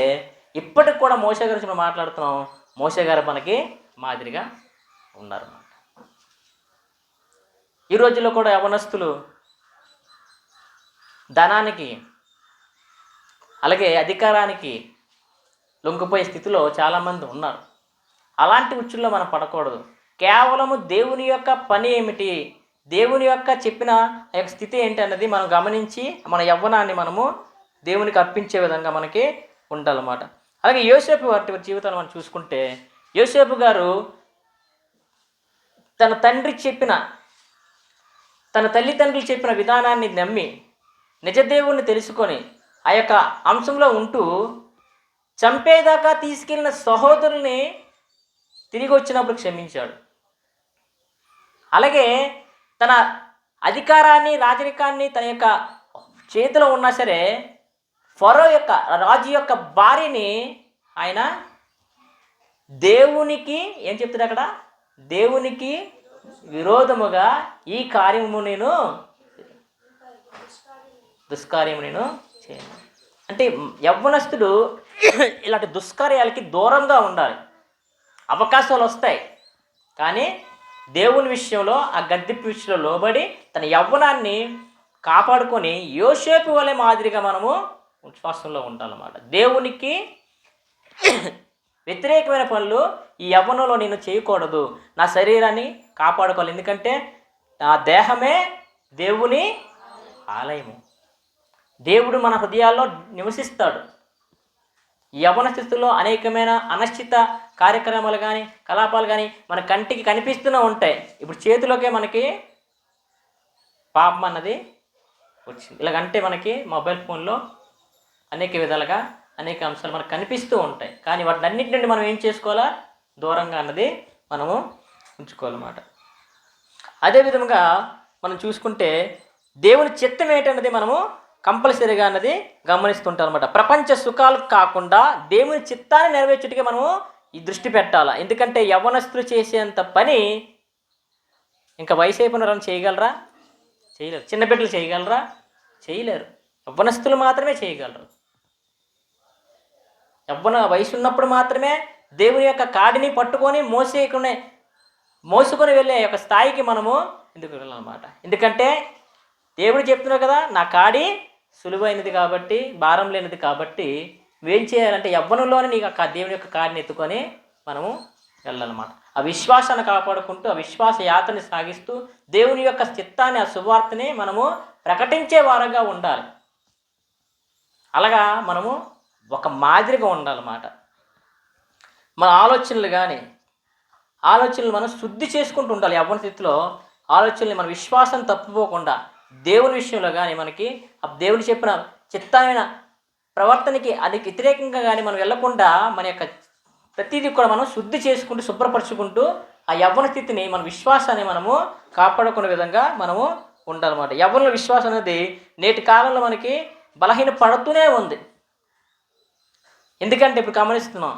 ఇప్పటికి కూడా మోషే గురించి మనం మాట్లాడుతున్నాం. మోషే గారు మనకి మాదిరిగా ఉన్నారన్నమాట. ఈ రోజుల్లో కూడా యవ్వనస్తులు ధనానికి అలాగే అధికారానికి లొంగిపోయే స్థితిలో చాలామంది ఉన్నారు. అలాంటి ఉచ్చుల్లో మనం పడకూడదు. కేవలము దేవుని యొక్క పని ఏమిటి, దేవుని యొక్క చెప్పిన యొక్క స్థితి ఏంటి అన్నది మనం గమనించి మన యవ్వనాన్ని మనము దేవునికి అర్పించే విధంగా మనకి ఉండాలన్నమాట. అలాగే యోసేపు వారి జీవితాన్ని మనం చూసుకుంటే, యోసేపు గారు తన తల్లిదండ్రులు చెప్పిన విధానాన్ని నమ్మి నిజదేవుణ్ణి తెలుసుకొని ఆ యొక్క అంశంలో ఉంటూ చంపేదాకా తీసుకెళ్ళిన సహోదరుల్ని తిరిగి వచ్చినప్పుడు క్షమించాడు. అలాగే తన అధికారాన్ని రాజరికాన్ని తన యొక్క చేతిలో ఉన్నా సరే ఫరో యొక్క రాజు యొక్క భార్యని ఆయన దేవునికి ఏం చెప్తాడు అక్కడ, దేవునికి విరోధముగా ఈ కార్యము నేను దుష్కార్యము నేను చేయను. అంటే యవ్వనస్తుడు ఇలాంటి దుష్కార్యాలకి దూరంగా ఉండాలి. అవకాశాలు వస్తాయి కానీ దేవుని విషయంలో ఆ గద్దింపు విషయంలో లోబడి తన యవ్వనాన్ని కాపాడుకొని యోసేపు వలె మాదిరిగా మనము విశ్వాసంలో ఉండాలన్నమాట. దేవునికి వ్యతిరేకమైన పనులు ఈ యవ్వనంలో నేను చేయకూడదు. నా శరీరాన్ని కాపాడుకోవాలి, ఎందుకంటే నా దేహమే దేవుని ఆలయము. దేవుడు మన హృదయాల్లో నివసిస్తాడు. ఈ యవ్వన స్థితిలో అనేకమైన అనిశ్చిత కార్యక్రమాలు కానీ కలాపాలు కానీ మన కంటికి కనిపిస్తూనే ఉంటాయి. ఇప్పుడు చేతిలోకే మనకి పాపం అన్నది వచ్చింది. ఇలాగంటే మనకి మొబైల్ ఫోన్లో అనేక విధాలుగా అనేక అంశాలు మనకు కనిపిస్తూ ఉంటాయి. కానీ వాటిని అన్నిటి నుండి మనం ఏం చేసుకోవాలా, దూరంగా అన్నది మనము ఉంచుకోవాలన్నమాట. అదేవిధంగా మనం చూసుకుంటే దేవుని చిత్తం ఏంటన్నది మనము కంపల్సరీగా అన్నది గమనిస్తుంటాం అనమాట. ప్రపంచ సుఖాలు కాకుండా దేవుని చిత్తాన్ని నెరవేర్చుటకే మనము ఈ దృష్టి పెట్టాలా. ఎందుకంటే యవ్వనస్తులు చేసేంత పని ఇంకా వయసు అయిపోయిన వాళ్ళని చేయగలరా? చేయలేరు. చిన్న బిడ్డలు చేయగలరా? చేయలేరు. యవ్వనస్తులు మాత్రమే చేయగలరు. యవ్వన వయసు ఉన్నప్పుడు మాత్రమే దేవుని యొక్క కాడిని పట్టుకొని మోసుకొని వెళ్ళే యొక్క స్థాయికి మనము ఎందుకు వెళ్ళాలన్నమాట. ఎందుకంటే దేవుడు చెప్తున్నాడు కదా, నా కాడి సులువైనది కాబట్టి భారం లేనిది కాబట్టి నువ్వేం చేయాలంటే యవ్వనంలోనే నీకు దేవుని యొక్క కాడిని ఎత్తుకొని మనము వెళ్ళాలన్నమాట. ఆ విశ్వాసాన్ని కాపాడుకుంటూ ఆ విశ్వాస యాత్రని సాగిస్తూ దేవుని యొక్క చిత్తాన్ని ఆ సువార్తని మనము ప్రకటించే వారంగా ఉండాలి. అలాగా మనము ఒక మాదిరిగా ఉండాలన్నమాట. మన ఆలోచనలు మనం శుద్ధి చేసుకుంటూ ఉండాలి. యవ్వన స్థితిలో ఆలోచనలు మన విశ్వాసం తప్పుపోకుండా దేవుని విషయంలో కానీ మనకి ఆ దేవుని చెప్పిన చిత్తమైన ప్రవర్తనకి అది వ్యతిరేకంగా కానీ మనం వెళ్లకుండా మన యొక్క ప్రతిదీ కూడా మనం శుద్ధి చేసుకుంటూ శుభ్రపరచుకుంటూ ఆ యవ్వన స్థితిని మన విశ్వాసాన్ని మనము కాపాడుకునే విధంగా మనము ఉండాలన్నమాట. యవ్వన విశ్వాసం అనేది నేటి కాలంలో మనకి బలహీన పడుతూనే ఉంది. ఎందుకంటే ఇప్పుడు గమనిస్తున్నాం,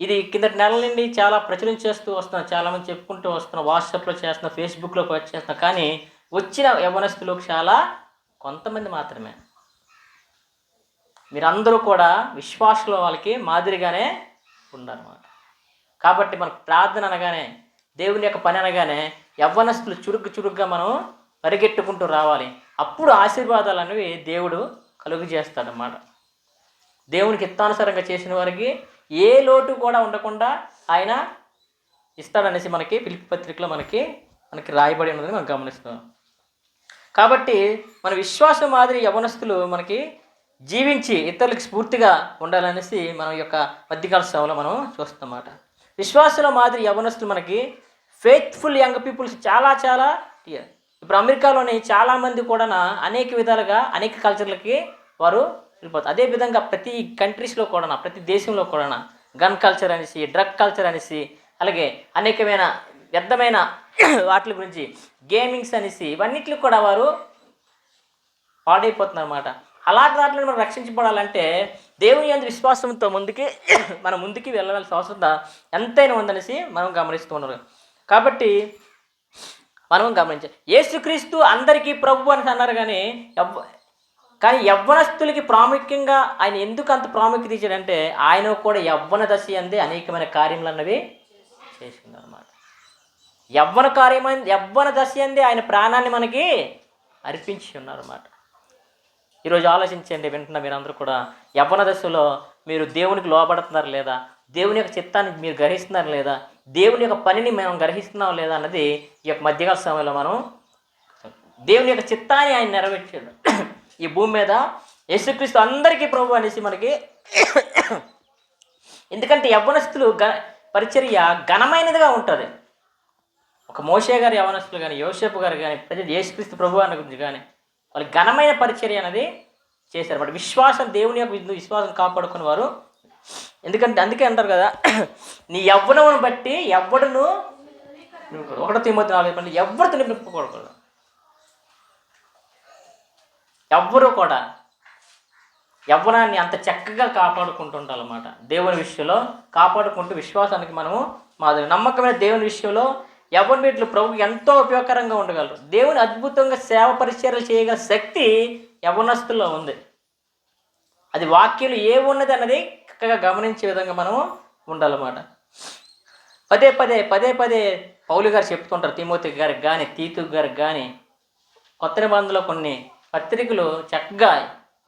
ఇది కిందటి నెలల నుండి చాలా ప్రచురించేస్తూ వస్తున్నాం, చాలామంది చెప్పుకుంటూ వస్తున్నాం, వాట్సాప్లో చేస్తున్నాం, ఫేస్బుక్లో పోస్ట్ చేస్తున్నాం. కానీ వచ్చిన యవ్వనస్తులు చాలా కొంతమంది మాత్రమే. మీరందరూ కూడా విశ్వాసంలో వాళ్ళకి మాదిరిగానే ఉన్నారన్నమాట. కాబట్టి మనకు ప్రార్థన అనగానే దేవుని యొక్క పని అనగానే యవ్వనస్తులు చురుగ్గా మనం పరిగెట్టుకుంటూ రావాలి. అప్పుడు ఆశీర్వాదాలు అనేవి దేవుడు కలుగు చేస్తాడన్నమాట. దేవునికి ఇష్టానుసారంగా చేసిన వారికి ఏ లోటు కూడా ఉండకుండా ఆయన ఇస్తాడనేసి మనకి ఫిలిప్పీ పత్రికలో మనకి రాయబడి ఉన్నదని మనం గమనిస్తున్నాం. కాబట్టి మన విశ్వాసం మాదిరి యవ్వనస్తులు మనకి జీవించి ఇతరులకు స్ఫూర్తిగా ఉండాలనేసి మన యొక్క మధ్యకాల సేవలో మనం చూస్తామన్నమాట. విశ్వాసంలో మాదిరి యవ్వనస్తులు మనకి ఫెయిత్ఫుల్ యంగ్ పీపుల్స్ చాలా ఇప్పుడు అమెరికాలోని చాలామంది కూడా అనేక విధాలుగా అనేక కల్చర్లకి వారు వెళ్ళిపోతారు. అదేవిధంగా ప్రతి కంట్రీస్లో కూడా ప్రతి దేశంలో కూడా గన్ కల్చర్ అనేసి డ్రగ్ కల్చర్ అనేసి అలాగే అనేకమైన వ్యర్థమైన వాటి గురించి గేమింగ్స్ అనేసి ఇవన్నిటికి కూడా వారు పాడైపోతున్నారు అన్నమాట. అలాంటి వాటిని మనం రక్షించబడాలంటే దేవుని యందు విశ్వాసంతో మనం ముందుకి వెళ్ళవలసిన అవసరం ఎంతైనా ఉందనేసి మనం గమనిస్తూ ఉన్నారు. కాబట్టి మనం గమనించాలి, యేసుక్రీస్తు అందరికీ ప్రభు అని అన్నారు, కానీ యవ్వనస్తులకి ప్రాముఖ్యంగా ఆయన ఎందుకు అంత ప్రాముఖ్యత ఇచ్చాడంటే ఆయన కూడా యవ్వన దశ అందే అనేకమైన కార్యములు అన్నవి చేసుకున్నారు అన్నమాట. యవ్వన దశ అందే ఆయన ప్రాణాన్ని మనకి అర్పించి ఉన్నారు అన్నమాట. ఈరోజు ఆలోచించండి, వింటున్న మీరందరూ కూడా యవ్వన దశలో మీరు దేవునికి లోబడుతున్నారు లేదా, దేవుని యొక్క చిత్తాన్ని మీరు గ్రహిస్తున్నారు లేదా, దేవుని యొక్క పనిని మనం గ్రహిస్తున్నాం లేదా అన్నది ఈ యొక్క మధ్యకాల సమయంలో మనం దేవుని యొక్క చిత్తాన్ని ఆయన నెరవేర్చాడు ఈ భూమి మీద. యేసుక్రీస్తు అందరికీ ప్రభు అనేసి మనకి, ఎందుకంటే యవ్వనస్తులు పరిచర్య ఘనమైనదిగా ఉంటుంది. ఒక మోషే గారు యవ్వనస్తులు కానీ, యోసేపు గారు కానీ, ప్రజలు యేసుక్రీస్తు ప్రభు అన్న గురించి కానీ వాళ్ళు ఘనమైన పరిచర్య అనేది చేశారు. బట్ విశ్వాసం, దేవుని యొక్క విశ్వాసం కాపాడుకుని వారు, ఎందుకంటే అందుకే అంటారు కదా, నీ యవ్వనమును బట్టి ఎవ్వడును 1 తిమోతి 4 ఎవరితో నింపుకోకూడదు. ఎవ్వరూ కూడా యవ్వనాన్ని అంత చక్కగా కాపాడుకుంటుంటారన్నమాట. దేవుని విషయంలో కాపాడుకుంటూ విశ్వాసానికి మనము మాదిరి నమ్మకమైన దేవుని విషయంలో యవ్వన వీటిలో ప్రభుకి ఎంతో ఉపయోగకరంగా ఉండగలరు. దేవుని అద్భుతంగా సేవ పరిచర్యలు చేయగల శక్తి యవ్వనస్తుల్లో ఉంది. అది వాక్యాలు ఏమున్నది అన్నది చక్కగా గమనించే విధంగా మనము ఉండాలన్నమాట. పదే పదే పౌలు గారు చెప్తుంటారు తిమోతి గారికి కానీ, తీతు గారికి కానీ, కొత్త నిబంధనలో కొన్ని పత్రికలు చక్కగా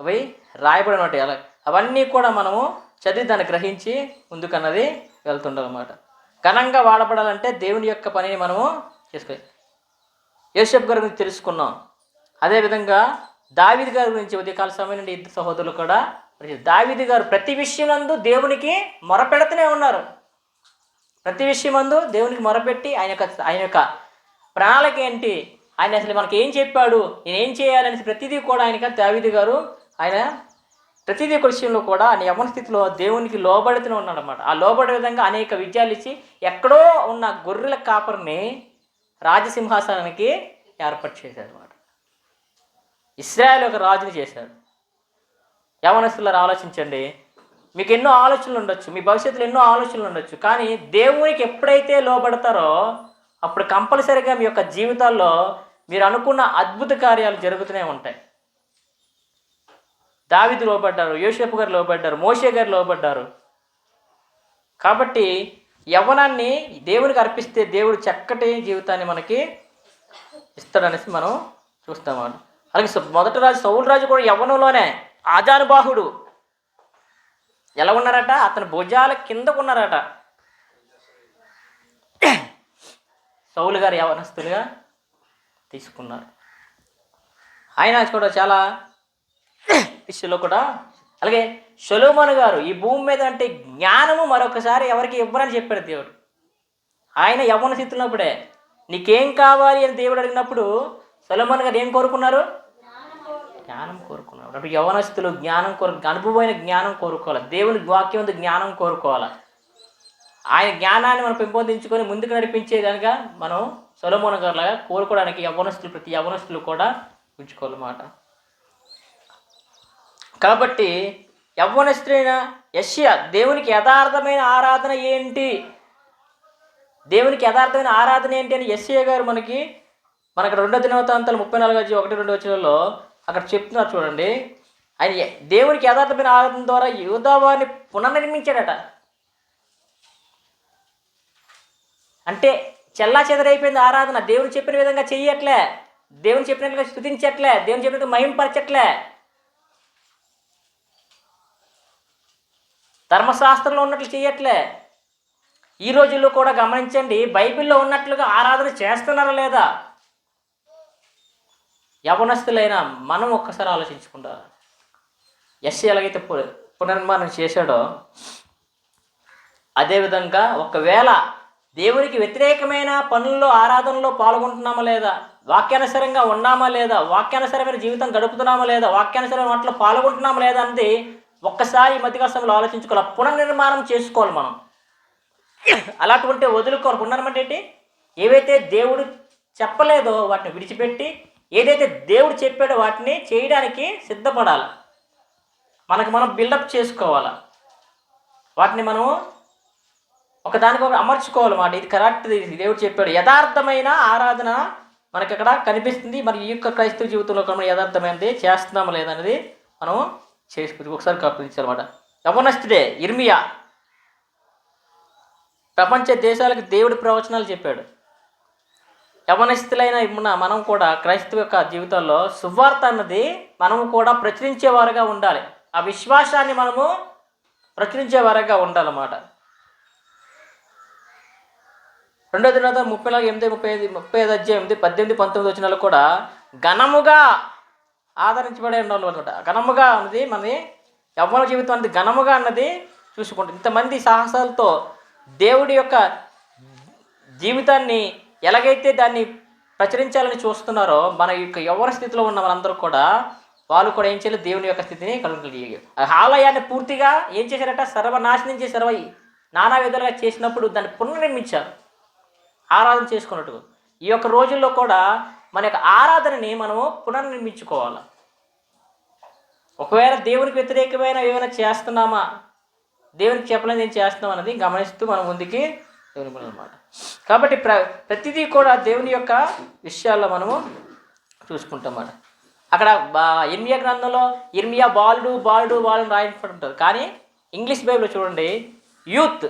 అవి రాయబడిన ఉంటాయి. అవన్నీ కూడా మనము చదివి దాన్ని గ్రహించి ముందుకన్నది వెళ్తుండాలన్నమాట. ఘనంగా వాడబడాలంటే దేవుని యొక్క పనిని మనము చేసుకోవాలి. యోసేపు గారి గురించి తెలుసుకున్నాం. అదేవిధంగా దావీదు గారి గురించి ఉదయకాల సమయం నుండి ఇద్దరు సహోదరులు కూడా, దావీదు గారు ప్రతి విషయమందు దేవునికి మొరపెడుతూనే ఉన్నారు. ప్రతి విషయమందు దేవునికి మొరపెట్టి ఆయన యొక్క ప్రణాళిక ఏంటి, ఆయన అసలు మనకి ఏం చెప్పాడు, నేను ఏం చేయాలనేసి ప్రతిదీ కూడా దావీదు గారు ఆయన ప్రతిదీ విషయంలో కూడా ఆయన యవ్వన స్థితిలో దేవునికి లోబడుతూనే ఉన్నాడు అన్నమాట. ఆ లోబడే విధంగా అనేక విజయాలు ఇచ్చి ఎక్కడో ఉన్న గొర్రెల కాపరిని రాజసింహాసనానికి ఏర్పాటు చేశారు అన్నమాట. ఇశ్రాయేలు ఒక రాజుని చేశారు. యవ్వనస్తులారా ఆలోచించండి, మీకు ఎన్నో ఆలోచనలు ఉండొచ్చు, మీ భవిష్యత్తులో ఎన్నో ఆలోచనలు ఉండొచ్చు, కానీ దేవునికి ఎప్పుడైతే లోబడతారో అప్పుడు కంపల్సరీగా మీ యొక్క జీవితాల్లో మీరు అనుకున్న అద్భుత కార్యాలు జరుగుతూనే ఉంటాయి. దావీదు లోబడ్డారు, యోసేపు గారు లోబడ్డారు, మోషే గారు లోబడ్డారు. కాబట్టి యవ్వనాన్ని దేవునికి అర్పిస్తే దేవుడు చక్కటి జీవితాన్ని మనకి ఇస్తాడనేసి మనం చూస్తాము. అలాగే మొదటి రాజు సౌలు రాజు కూడా యవ్వనంలోనే ఆజానుబాహుడు ఎలా ఉన్నారట, అతని భుజాల కిందకు ఉన్నారట. సౌలు గారు యవ్వనస్తులుగా తీసుకున్నారు. ఆయన కూడా చాలా విషయంలో కూడా. అలాగే సొలొమోను గారు ఈ భూమి మీద అంటే జ్ఞానము మరొకసారి ఎవరికి ఇవ్వరని చెప్పాడు దేవుడు. ఆయన యవ్వన స్థితిలో ఉన్నప్పుడే నీకేం కావాలి అని దేవుడు అడిగినప్పుడు సొలొమోను గారు ఏం కోరుకున్నారు? జ్ఞానం కోరుకున్నారు. అప్పుడు యవ్వనస్తులు జ్ఞానం అనుభవమైన జ్ఞానం కోరుకోవాలి, దేవుని వాక్యం ఉంది జ్ఞానం కోరుకోవాలి. ఆయన జ్ఞానాన్ని మనం పెంపొందించుకొని ముందుకు నడిపించే కనుక మనం సొలొమోను గారు లాగా కోరుకోవడానికి ప్రతి యవ్వనస్తులు కూడా ఉంచుకోవాలన్నమాట. కాబట్టి యవ్వనస్తుడైన యెషయా దేవునికి యథార్థమైన ఆరాధన ఏంటి, దేవునికి యథార్థమైన ఆరాధన ఏంటి అని యెషయా గారు మనకి 2 దినవృత్తాంతాలు 34:1-2 అక్కడ చెప్తున్నారు చూడండి. ఆయన దేవునికి యథార్థమైన ఆరాధన ద్వారా యూదావారిని పునర్నిర్మించాడట. అంటే చెల్లా చెదరైపోయింది ఆరాధన. దేవుడు చెప్పిన విధంగా చెయ్యట్లే, దేవుని చెప్పినట్లుగా స్తుతించట్లే, దేవుని చెప్పినట్టు మహింపరచట్లే, ధర్మశాస్త్రంలో ఉన్నట్లు చేయట్లే. ఈ రోజుల్లో కూడా గమనించండి, బైబిల్లో ఉన్నట్లుగా ఆరాధన చేస్తున్నారా లేదా? యవనస్తులైన మనం ఒక్కసారి ఆలోచించుకుంటా. యెషయా ఎలాగైతే పునర్నిర్మాణం చేశాడో అదేవిధంగా ఒకవేళ దేవునికి వ్యతిరేకమైన పనుల్లో ఆరాధనలో పాల్గొంటున్నామా లేదా, వాక్యానుసారంగా ఉన్నామా లేదా, వాక్యానుసరమైన జీవితం గడుపుతున్నామా లేదా, వాక్యానుసరమైన వాటిలో పాల్గొంటున్నామా లేదా అన్నది ఒక్కసారి ఈ మధ్యకాల సమయంలో ఆలోచించుకోవాలి. పునర్నిర్మాణం చేసుకోవాలి మనం. అలాంటి వదులుకోవాలి. పునర్నిర్మాణం ఏంటి? ఏవైతే దేవుడు చెప్పలేదో వాటిని విడిచిపెట్టి ఏదైతే దేవుడు చెప్పాడో వాటిని చేయడానికి సిద్ధపడాలి. మనకు మనం బిల్డప్ చేసుకోవాలి. వాటిని మనం ఒకదానికొకటి అమర్చుకోవాలన్నమాట. ఇది కరెక్ట్, ఇది దేవుడు చెప్పాడు. యథార్థమైన ఆరాధన మనకి అక్కడ కనిపిస్తుంది. మరి ఈ యొక్క క్రైస్తవ జీవితంలో కూడా యథార్థమైనది చేస్తున్నామా లేదనేది మనం చేసుకుంటాం. ఒకసారి గమనించాలన్నమాట. యవ్వనస్తుడే ఇర్మియా ప్రపంచ దేశాలకు దేవుడి ప్రవచనాలు చెప్పాడు. యవ్వనస్తులైన మనం కూడా క్రైస్తవ యొక్క జీవితంలో సువార్త అన్నది మనము కూడా ప్రచురించేవారుగా ఉండాలి. ఆ విశ్వాసాన్ని మనము ప్రచురించేవారుగా ఉండాలన్నమాట. 2 దినవృత్తాంతం 34:8, 35 అధ్యాయం 18, 19 వచనాలు కూడా ఘనముగా ఆదరించబడే ఉండాలి అనమాట. ఘనముగా అన్నది మనది యవ్వన జీవితం అనేది ఘనముగా అన్నది చూసుకుంటుంది. ఇంతమంది సాహసాలతో దేవుడి యొక్క జీవితాన్ని ఎలాగైతే దాన్ని ప్రచురించాలని చూస్తున్నారో మన యొక్క యవ్వన స్థితిలో ఉన్న మనందరూ కూడా వాళ్ళు కూడా ఏం చేయాలి, దేవుని యొక్క స్థితిని కలుగుతుంది. ఆలయాన్ని పూర్తిగా ఏం చేశారట, సర్వనాశనం చేశారు. నానా విధాలుగా చేసినప్పుడు దాన్ని పునర్నిర్మించారు ఆరాధన చేసుకున్నట్టు. ఈ యొక్క రోజుల్లో కూడా మన యొక్క ఆరాధనని మనము పునర్నిర్మించుకోవాలి. ఒకవేళ దేవునికి వ్యతిరేకమైన ఏమైనా చేస్తున్నామా, దేవునికి చెప్పలేదు ఏం చేస్తున్నాం అన్నది గమనిస్తూ మనం ముందుకి అనమాట. కాబట్టి ప్రతిదీ కూడా దేవుని యొక్క విషయాల్లో మనము చూసుకుంటామన్నమాట. అక్కడ ఇర్మియా గ్రంథంలో ఇర్మియా బాలుడు వాళ్ళని రాయబడి ఉంటుంది. కానీ ఇంగ్లీష్ బైబిల్లో చూడండి యూత్.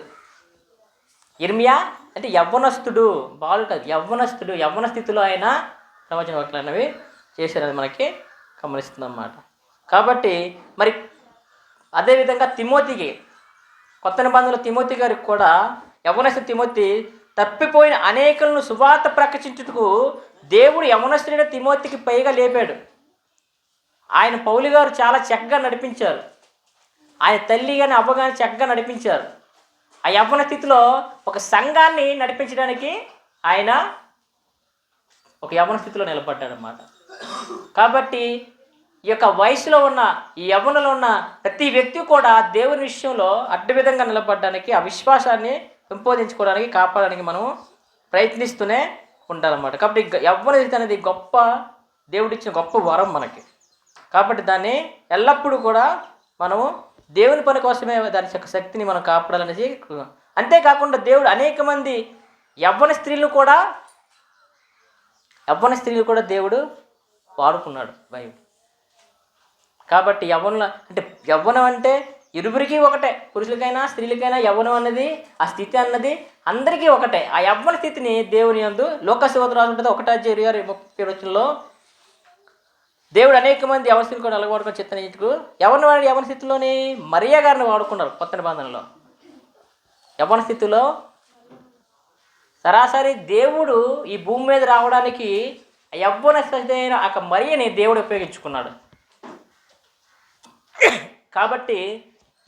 ఇర్మియా అంటే యవ్వనస్తుడు, బాలుడు కాదు, యవ్వనస్తుడు. యవ్వన స్థితిలో ఆయన ప్రవచన వాక్యాలు అనేవి చేశారని మనకి గమనిస్తుంది అన్నమాట. కాబట్టి మరి అదేవిధంగా తిమోతికి, కొత్త నిబంధనలో తిమోతి గారికి కూడా యవ్వనస్తుడు తిమోతి తప్పిపోయిన అనేకులను సువార్త ప్రకటించుటకు దేవుడు యవ్వనస్తుడైన తిమోతికి పైగా లేపాడు. ఆయన పౌలు గారు చాలా చక్కగా నడిపించారు. ఆయన తల్లి కానీ అవ్వ కానీ చక్కగా నడిపించారు. ఆ యవ్వన స్థితిలో ఒక సంఘాన్ని నడిపించడానికి ఆయన ఒక యవ్వన స్థితిలో నిలబడ్డాడన్నమాట. కాబట్టి ఈ యొక్క వయసులో ఉన్న ఈ యవ్వనలో ఉన్న ప్రతి వ్యక్తి కూడా దేవుని విషయంలో అడ్డ విధంగా నిలబడడానికి, ఆ విశ్వాసాన్ని పెంపొందించుకోవడానికి, కాపాడడానికి మనం ప్రయత్నిస్తూనే ఉండాలన్నమాట. కాబట్టి యవ్వన స్థితి అనేది గొప్ప దేవుడిచ్చిన గొప్ప వరం మనకి. కాబట్టి దాన్ని ఎల్లప్పుడూ కూడా మనము దేవుని పని కోసమే దాని యొక్క శక్తిని మనం కాపాడాలనేసి. అంతేకాకుండా దేవుడు అనేక మంది యవ్వన స్త్రీలు కూడా దేవుడు వాడుకున్నాడు బైబిల్. కాబట్టి యవ్వనం అంటే ఇరువురికి ఒకటే, పురుషులకైనా స్త్రీలకైనా యవ్వనం అన్నది, ఆ స్థితి అన్నది అందరికీ ఒకటే. ఆ యవ్వన స్థితిని దేవుని యందు లోకసువార్త రాసి ఉంటుంది 1:26-30 దేవుడు అనేక మంది యవ్వన స్థితిని కూడా అలవాడుకొని చిత్తనిచ్చుకు యవ్వన స్థితిలోని మరియా గారిని వాడుకున్నారు. కొత్త నిబంధనలో యవ్వన స్థితిలో సరాసరి దేవుడు ఈ భూమి మీద రావడానికి యవ్వన స్థితి అయిన ఆ మరియని దేవుడు ఉపయోగించుకున్నాడు. కాబట్టి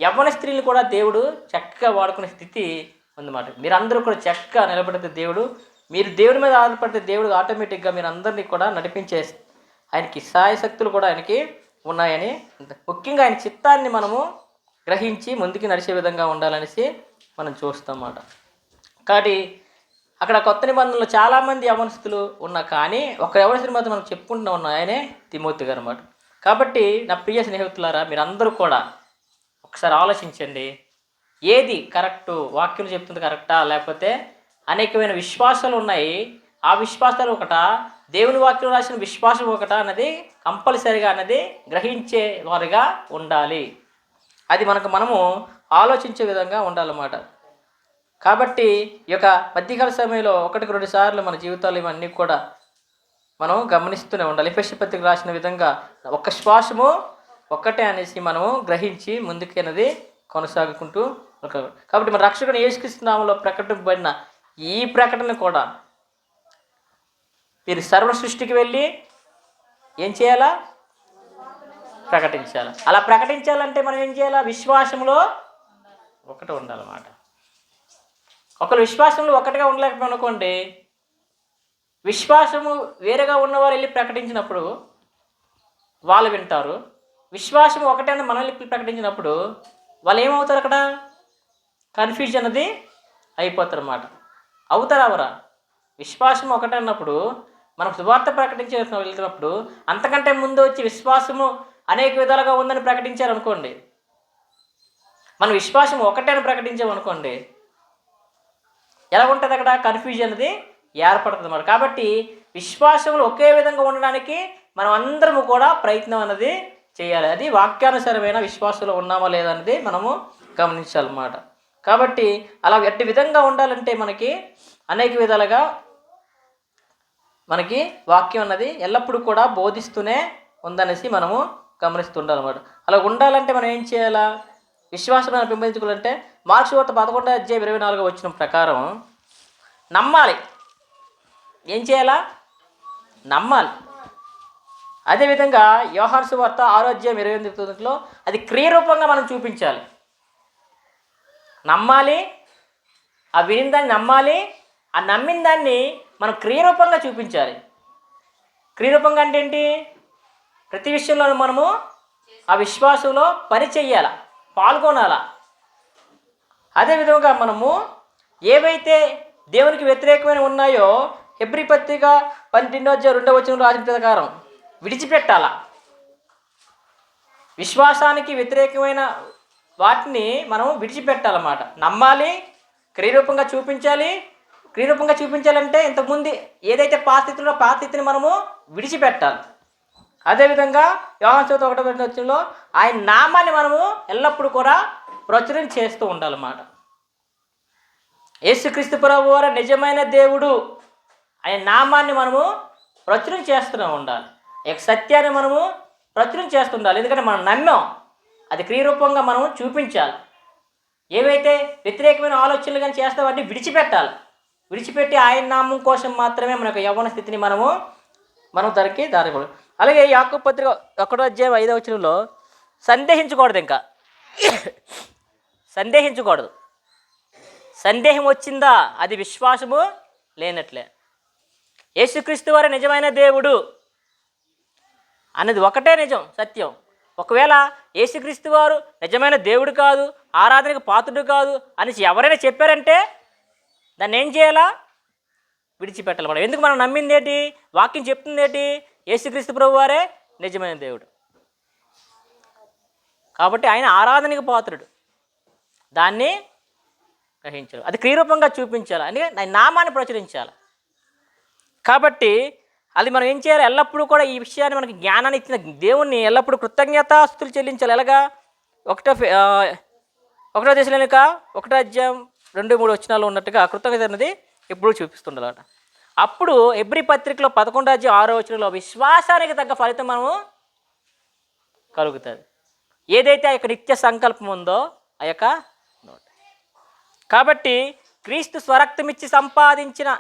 యవ్వన స్త్రీలు కూడా దేవుడు చక్కగా వాడుకునే స్థితి ఉందన్నమాట. మీరందరూ కూడా చక్కగా నిలబడితే మీరు దేవుడి మీద ఆధారపడితే దేవుడు ఆటోమేటిక్గా మీరు అందరినీ కూడా నడిపించే ఆయనకి సాయశక్తులు కూడా ఆయనకి ఉన్నాయని, ముఖ్యంగా ఆయన చిత్తాన్ని మనము గ్రహించి ముందుకు నడిచే విధంగా ఉండాలనేసి మనం చూస్తామన్నమాట. కాబట్టి అక్కడ కొత్త నిబంధనలు చాలామంది యవ్వనస్తులు ఉన్నా కానీ ఒక యవ్వనస్తుని మాత్రం మనం చెప్పుకుంటూ ఉన్నాం, ఆయనే తిమోతి గారు అన్నమాట. కాబట్టి నా ప్రియ స్నేహితులారా, మీరందరూ కూడా ఒకసారి ఆలోచించండి, ఏది కరెక్టు, వాక్యం చెప్తుంది కరెక్టా, లేకపోతే అనేకమైన విశ్వాసాలు ఉన్నాయి, ఆ విశ్వాసాలు ఒకటా, దేవుని వాక్యం రాసిన విశ్వాసం ఒకటా అన్నది కంపల్సరిగా అన్నది గ్రహించే వారిగా ఉండాలి. అది మనము ఆలోచించే విధంగా ఉండాలన్నమాట. కాబట్టి ఈ యొక్క మధ్యకాల సమయంలో 1-2 సార్లు మన జీవితాలు ఇవన్నీ కూడా మనం గమనిస్తూనే ఉండాలి. ఎఫెసీ పత్రిక రాసిన విధంగా ఒక్క శ్వాసము ఒక్కటే అనేసి మనము గ్రహించి ముందుకైనది కొనసాగుకుంటూ. కాబట్టి మన రక్షకుని యేసుక్రీస్తు నామములో ప్రకటింపబడిన ఈ ప్రకటన కూడా మీరు సర్వ సృష్టికి వెళ్ళి ఏం చేయాలా, ప్రకటించాలి. అలా ప్రకటించాలంటే మనం ఏం చేయాలా, విశ్వాసంలో ఒకటి ఉండాలన్నమాట. ఒకరు విశ్వాసంలో ఒకటిగా ఉండలేకపోయినా అనుకోండి, విశ్వాసము వేరేగా ఉన్నవారు వెళ్ళి ప్రకటించినప్పుడు వాళ్ళు వింటారు, విశ్వాసం ఒకటే అని మనం వెళ్ళి ప్రకటించినప్పుడు వాళ్ళు ఏమవుతారు, అక్కడ కన్ఫ్యూజన్ అనేది అయిపోతారు అన్నమాట. అవుతారా అవరా? విశ్వాసం ఒకటే అన్నప్పుడు మనం సువార్త ప్రకటించే వెళ్తున్నప్పుడు అంతకంటే ముందు వచ్చి విశ్వాసము అనేక విధాలుగా ఉందని ప్రకటించారు అనుకోండి, మనం విశ్వాసం ఒకటే అని ప్రకటించామనుకోండి, ఎలా ఉంటుంది అక్కడ కన్ఫ్యూజన్ అనేది ఏర్పడుతుంది అన్నమాట. కాబట్టి విశ్వాసంలో ఒకే విధంగా ఉండడానికి మనం అందరము కూడా ప్రయత్నం అనేది చేయాలి. అది వాక్యానుసారమైన విశ్వాసంలో ఉన్నామా లేదా అనేది మనము గమనించాలన్నమాట. కాబట్టి అలా ఎట్టి విధంగా ఉండాలంటే మనకి అనేక విధాలుగా మనకి వాక్యం అన్నది ఎల్లప్పుడూ కూడా బోధిస్తూనే ఉందనేసి మనము గమనిస్తుండాలన్నమాట. అలా ఉండాలంటే మనం ఏం చేయాలా? విశ్వాసం పెంపొందించుకోవాలంటే మార్క్స్ వార్త 11:24 వచ్చిన ప్రకారం నమ్మాలి. ఏం చేయాలా? నమ్మాలి. అదేవిధంగా యోహాను సువార్త 6:28 అది క్రియరూపంగా మనం చూపించాలి. నమ్మాలి, ఆ విని దాన్ని నమ్మాలి, ఆ నమ్మిన దాన్ని మనం క్రియరూపంగా చూపించాలి. క్రియరూపంగా అంటే ఏంటి? ప్రతి విషయంలో మనము ఆ విశ్వాసంలో పని చెయ్యాల, పాల్గొనాలా. అదేవిధంగా మనము ఏవైతే దేవునికి వ్యతిరేకమైన ఉన్నాయో హెబ్రీ పత్రిక 12:2 రాసిన ప్రకారం విడిచిపెట్టాలా. విశ్వాసానికి వ్యతిరేకమైన వాటిని మనం విడిచిపెట్టాలన్నమాట. నమ్మాలి, క్రియరూపంగా చూపించాలి. క్రియరూపంగా చూపించాలంటే ఇంతకుముందు ఏదైతే పాస్థితిలో పాస్థితిని మనము విడిచిపెట్టాలి. అదేవిధంగా యోహాను సువార్త 1:8 ఆయన నామాన్ని మనము ఎల్లప్పుడూ కూడా ప్రచురణ చేస్తూ ఉండాలన్నమాట. యేసుక్రీస్తు ప్రభువు వారు నిజమైన దేవుడు, ఆయన నామాన్ని మనము ప్రచురణ చేస్తూనే ఉండాలి. ఈ సత్యాన్ని మనము ప్రచురణ చేస్తుండాలి. ఎందుకంటే మనం నమ్మాం, అది క్రియరూపంగా మనము చూపించాలి. ఏవైతే వ్యతిరేకమైన ఆలోచనలు కానీ చేస్తామో వాటిని విడిచిపెట్టాలి. విడిచిపెట్టి ఆయన నామం కోసం మాత్రమే మన యొక్క యవ్వన స్థితిని మనం దానికి దారిపడాలి. అలాగే యాకోబు పత్రిక 1:5 సందేహించకూడదు. ఇంకా సందేహించకూడదు. సందేహం వచ్చిందా అది విశ్వాసము లేనట్లే. యేసుక్రీస్తు వారే నిజమైన దేవుడు అనేది ఒకటే నిజం, సత్యం. ఒకవేళ యేసుక్రీస్తు వారు నిజమైన దేవుడు కాదు, ఆరాధనకు పాత్రుడు కాదు అనేసి ఎవరైనా చెప్పారంటే దాన్ని ఏం చేయాలా? విడిచిపెట్టాలి మనం. ఎందుకు? మనం నమ్మింది ఏంటి? వాక్యం చెప్తుంది ఏంటి? యేసుక్రీస్తు ప్రభు వారే నిజమైన దేవుడు కాబట్టి ఆయన ఆరాధనకు పాత్రుడు. దాన్ని గ్రహించాలి, అది క్రియరూపంగా చూపించాలి, అని ఆయన నామాన్ని ప్రచురించాలి. కాబట్టి అది మనం ఏం చేయాలి? ఎల్లప్పుడూ కూడా ఈ విషయాన్ని మనకి జ్ఞానాన్ని ఇచ్చిన దేవుణ్ణి ఎల్లప్పుడూ కృతజ్ఞతాస్తుతులు చెల్లించాలి. ఎలాగా? 1 దశలోనిక 1:2-3 ఉన్నట్టుగా కృతజ్ఞత అనేది ఎప్పుడూ చూపిస్తుండాలట. అప్పుడు హెబ్రీ పత్రికలో 11:6 విశ్వాసానికి తగ్గ ఫలితం మనము కలుగుతుంది. ఏదైతే ఆ యొక్క నిత్య సంకల్పం ఉందో ఆ యొక్క నోట్. కాబట్టి క్రీస్తు స్వరక్తమిచ్చి సంపాదించిన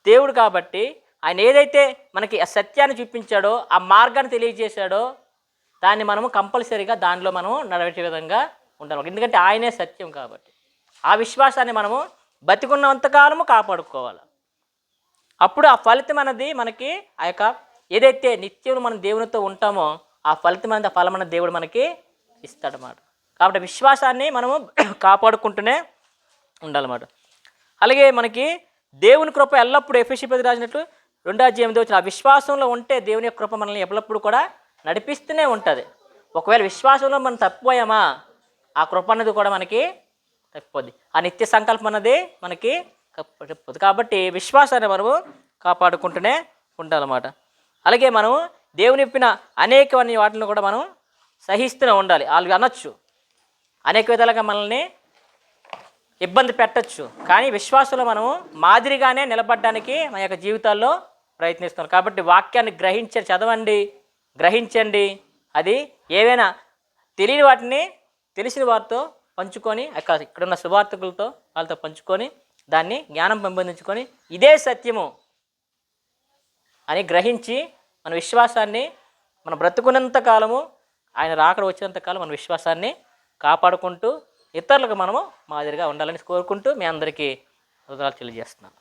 దేవుడు కాబట్టి ఆయన ఏదైతే మనకి ఆ సత్యాన్ని చూపించాడో, ఆ మార్గాన్ని తెలియజేశాడో దాన్ని మనము కంపల్సరీగా దానిలో మనము నడిచే విధంగా ఉండాలి. ఎందుకంటే ఆయనే సత్యం కాబట్టి ఆ విశ్వాసాన్ని మనము బతికున్నంతకాలము కాపాడుకోవాలి. అప్పుడు ఆ ఫలితం అనేది మనకి ఆ యొక్క ఏదైతే నిత్యం మనం దేవునితో ఉంటామో ఆ ఫలితం అనేది, ఆ ఫలం అనేది దేవుడు మనకి ఇస్తాడన్నమాట. కాబట్టి విశ్వాసాన్ని మనము కాపాడుకుంటూనే ఉండాలన్నమాట. అలాగే మనకి దేవుని కృప ఎల్లప్పుడూ ఎఫెసీ పత్రిక రాసినట్లు 2:8 ఆ విశ్వాసంలో ఉంటే దేవుని యొక్క కృప మనల్ని ఎల్లప్పుడూ కూడా నడిపిస్తూనే ఉంటుంది. ఒకవేళ విశ్వాసంలో మనం తప్పిపోయామా ఆ కృప అనేది కూడా మనకి తప్పిపోద్ది. ఆ నిత్య సంకల్పం అన్నది మనకి తప్పిపోద్ది. కాబట్టి విశ్వాసాన్ని మనము కాపాడుకుంటూనే ఉండాలన్నమాట. అలాగే మనం దేవుని ఇప్పిన అనేకమైన వాటిని కూడా మనం సహిస్తూనే ఉండాలి. వాళ్ళు అనొచ్చు, అనేక విధాలుగా మనల్ని ఇబ్బంది పెట్టచ్చు, కానీ విశ్వాసంలో మనము మాదిరిగానే నిలబడడానికి మన యొక్క జీవితాల్లో ప్రయత్నిస్తున్నాం. కాబట్టి వాక్యాన్ని చదవండి, గ్రహించండి. అది ఏవైనా తెలియని వాటిని తెలిసిన వారితో పంచుకొని, ఇక్కడున్న సువార్తకులతో వాళ్ళతో పంచుకొని దాన్ని జ్ఞానం పెంపొందించుకొని ఇదే సత్యము అని గ్రహించి మన విశ్వాసాన్ని మనం బ్రతుకున్నంత కాలము, ఆయన రాకడ వచ్చినంత కాలం మన విశ్వాసాన్ని కాపాడుకుంటూ ఇతరులకు మనము మాదిరిగా ఉండాలని కోరుకుంటూ మీ అందరికీ ధన్యవాదాలు తెలియజేస్తున్నాను.